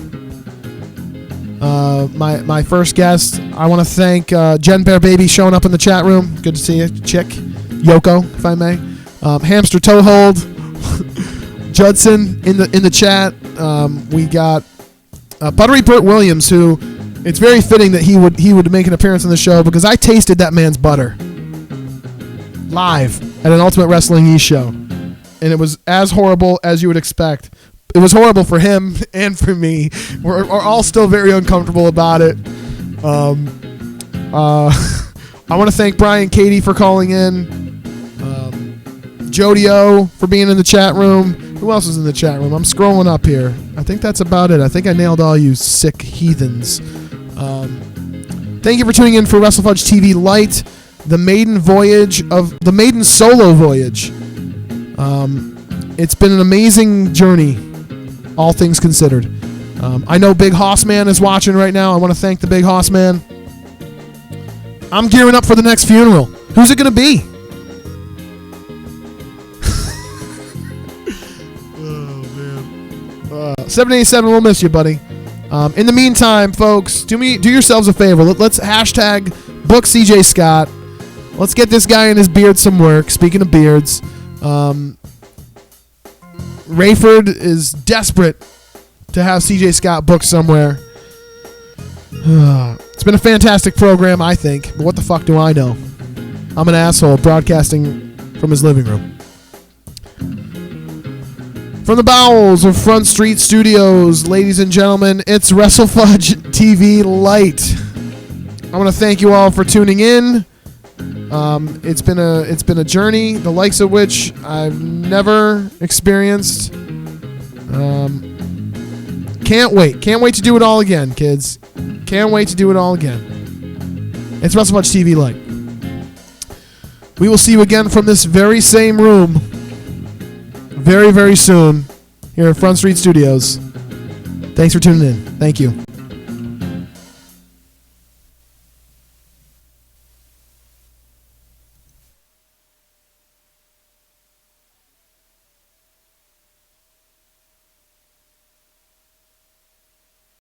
my first guest. I want to thank Jen Bear Baby showing up in the chat room. Good to see you, chick. Yoko, if I may. Hamster Toehold. Judson in the chat. We got Buttery Burt Williams, who it's very fitting that he would make an appearance on the show because I tasted that man's butter live at an Ultimate Wrestling East show, and it was as horrible as you would expect. It was horrible for him and for me. We're all still very uncomfortable about it. I want to thank Brian Katie for calling in. Jody O for being in the chat room. Who else is in the chat room? I'm scrolling up here. I think that's about it. I think I nailed all you sick heathens. Thank you for tuning in for WrestlefudgeTV TV LITE, the maiden solo voyage. It's been an amazing journey, all things considered. I know Big Hoss Man is watching right now. I want to thank the Big Hoss Man. I'm gearing up for the next funeral. Who's it going to be? Oh, man. 787, we'll miss you, buddy. In the meantime, folks, do yourselves a favor. Let's hashtag book CJ Scott. Let's get this guy and his beard some work. Speaking of beards, Rayford is desperate to have CJ Scott booked somewhere. It's been a fantastic program, I think, but what the fuck do I know? I'm an asshole broadcasting from his living room. From the bowels of Front Street Studios, ladies and gentlemen, it's WrestlefudgeTV TV LITE. I want to thank you all for tuning in. It's been a journey, the likes of which I've never experienced. Can't wait to do it all again, kids. Can't wait to do it all again. It's WrestlefudgeTV TV LITE. We will see you again from this very same room very, very soon here at Front Street Studios. Thanks for tuning in. Thank you.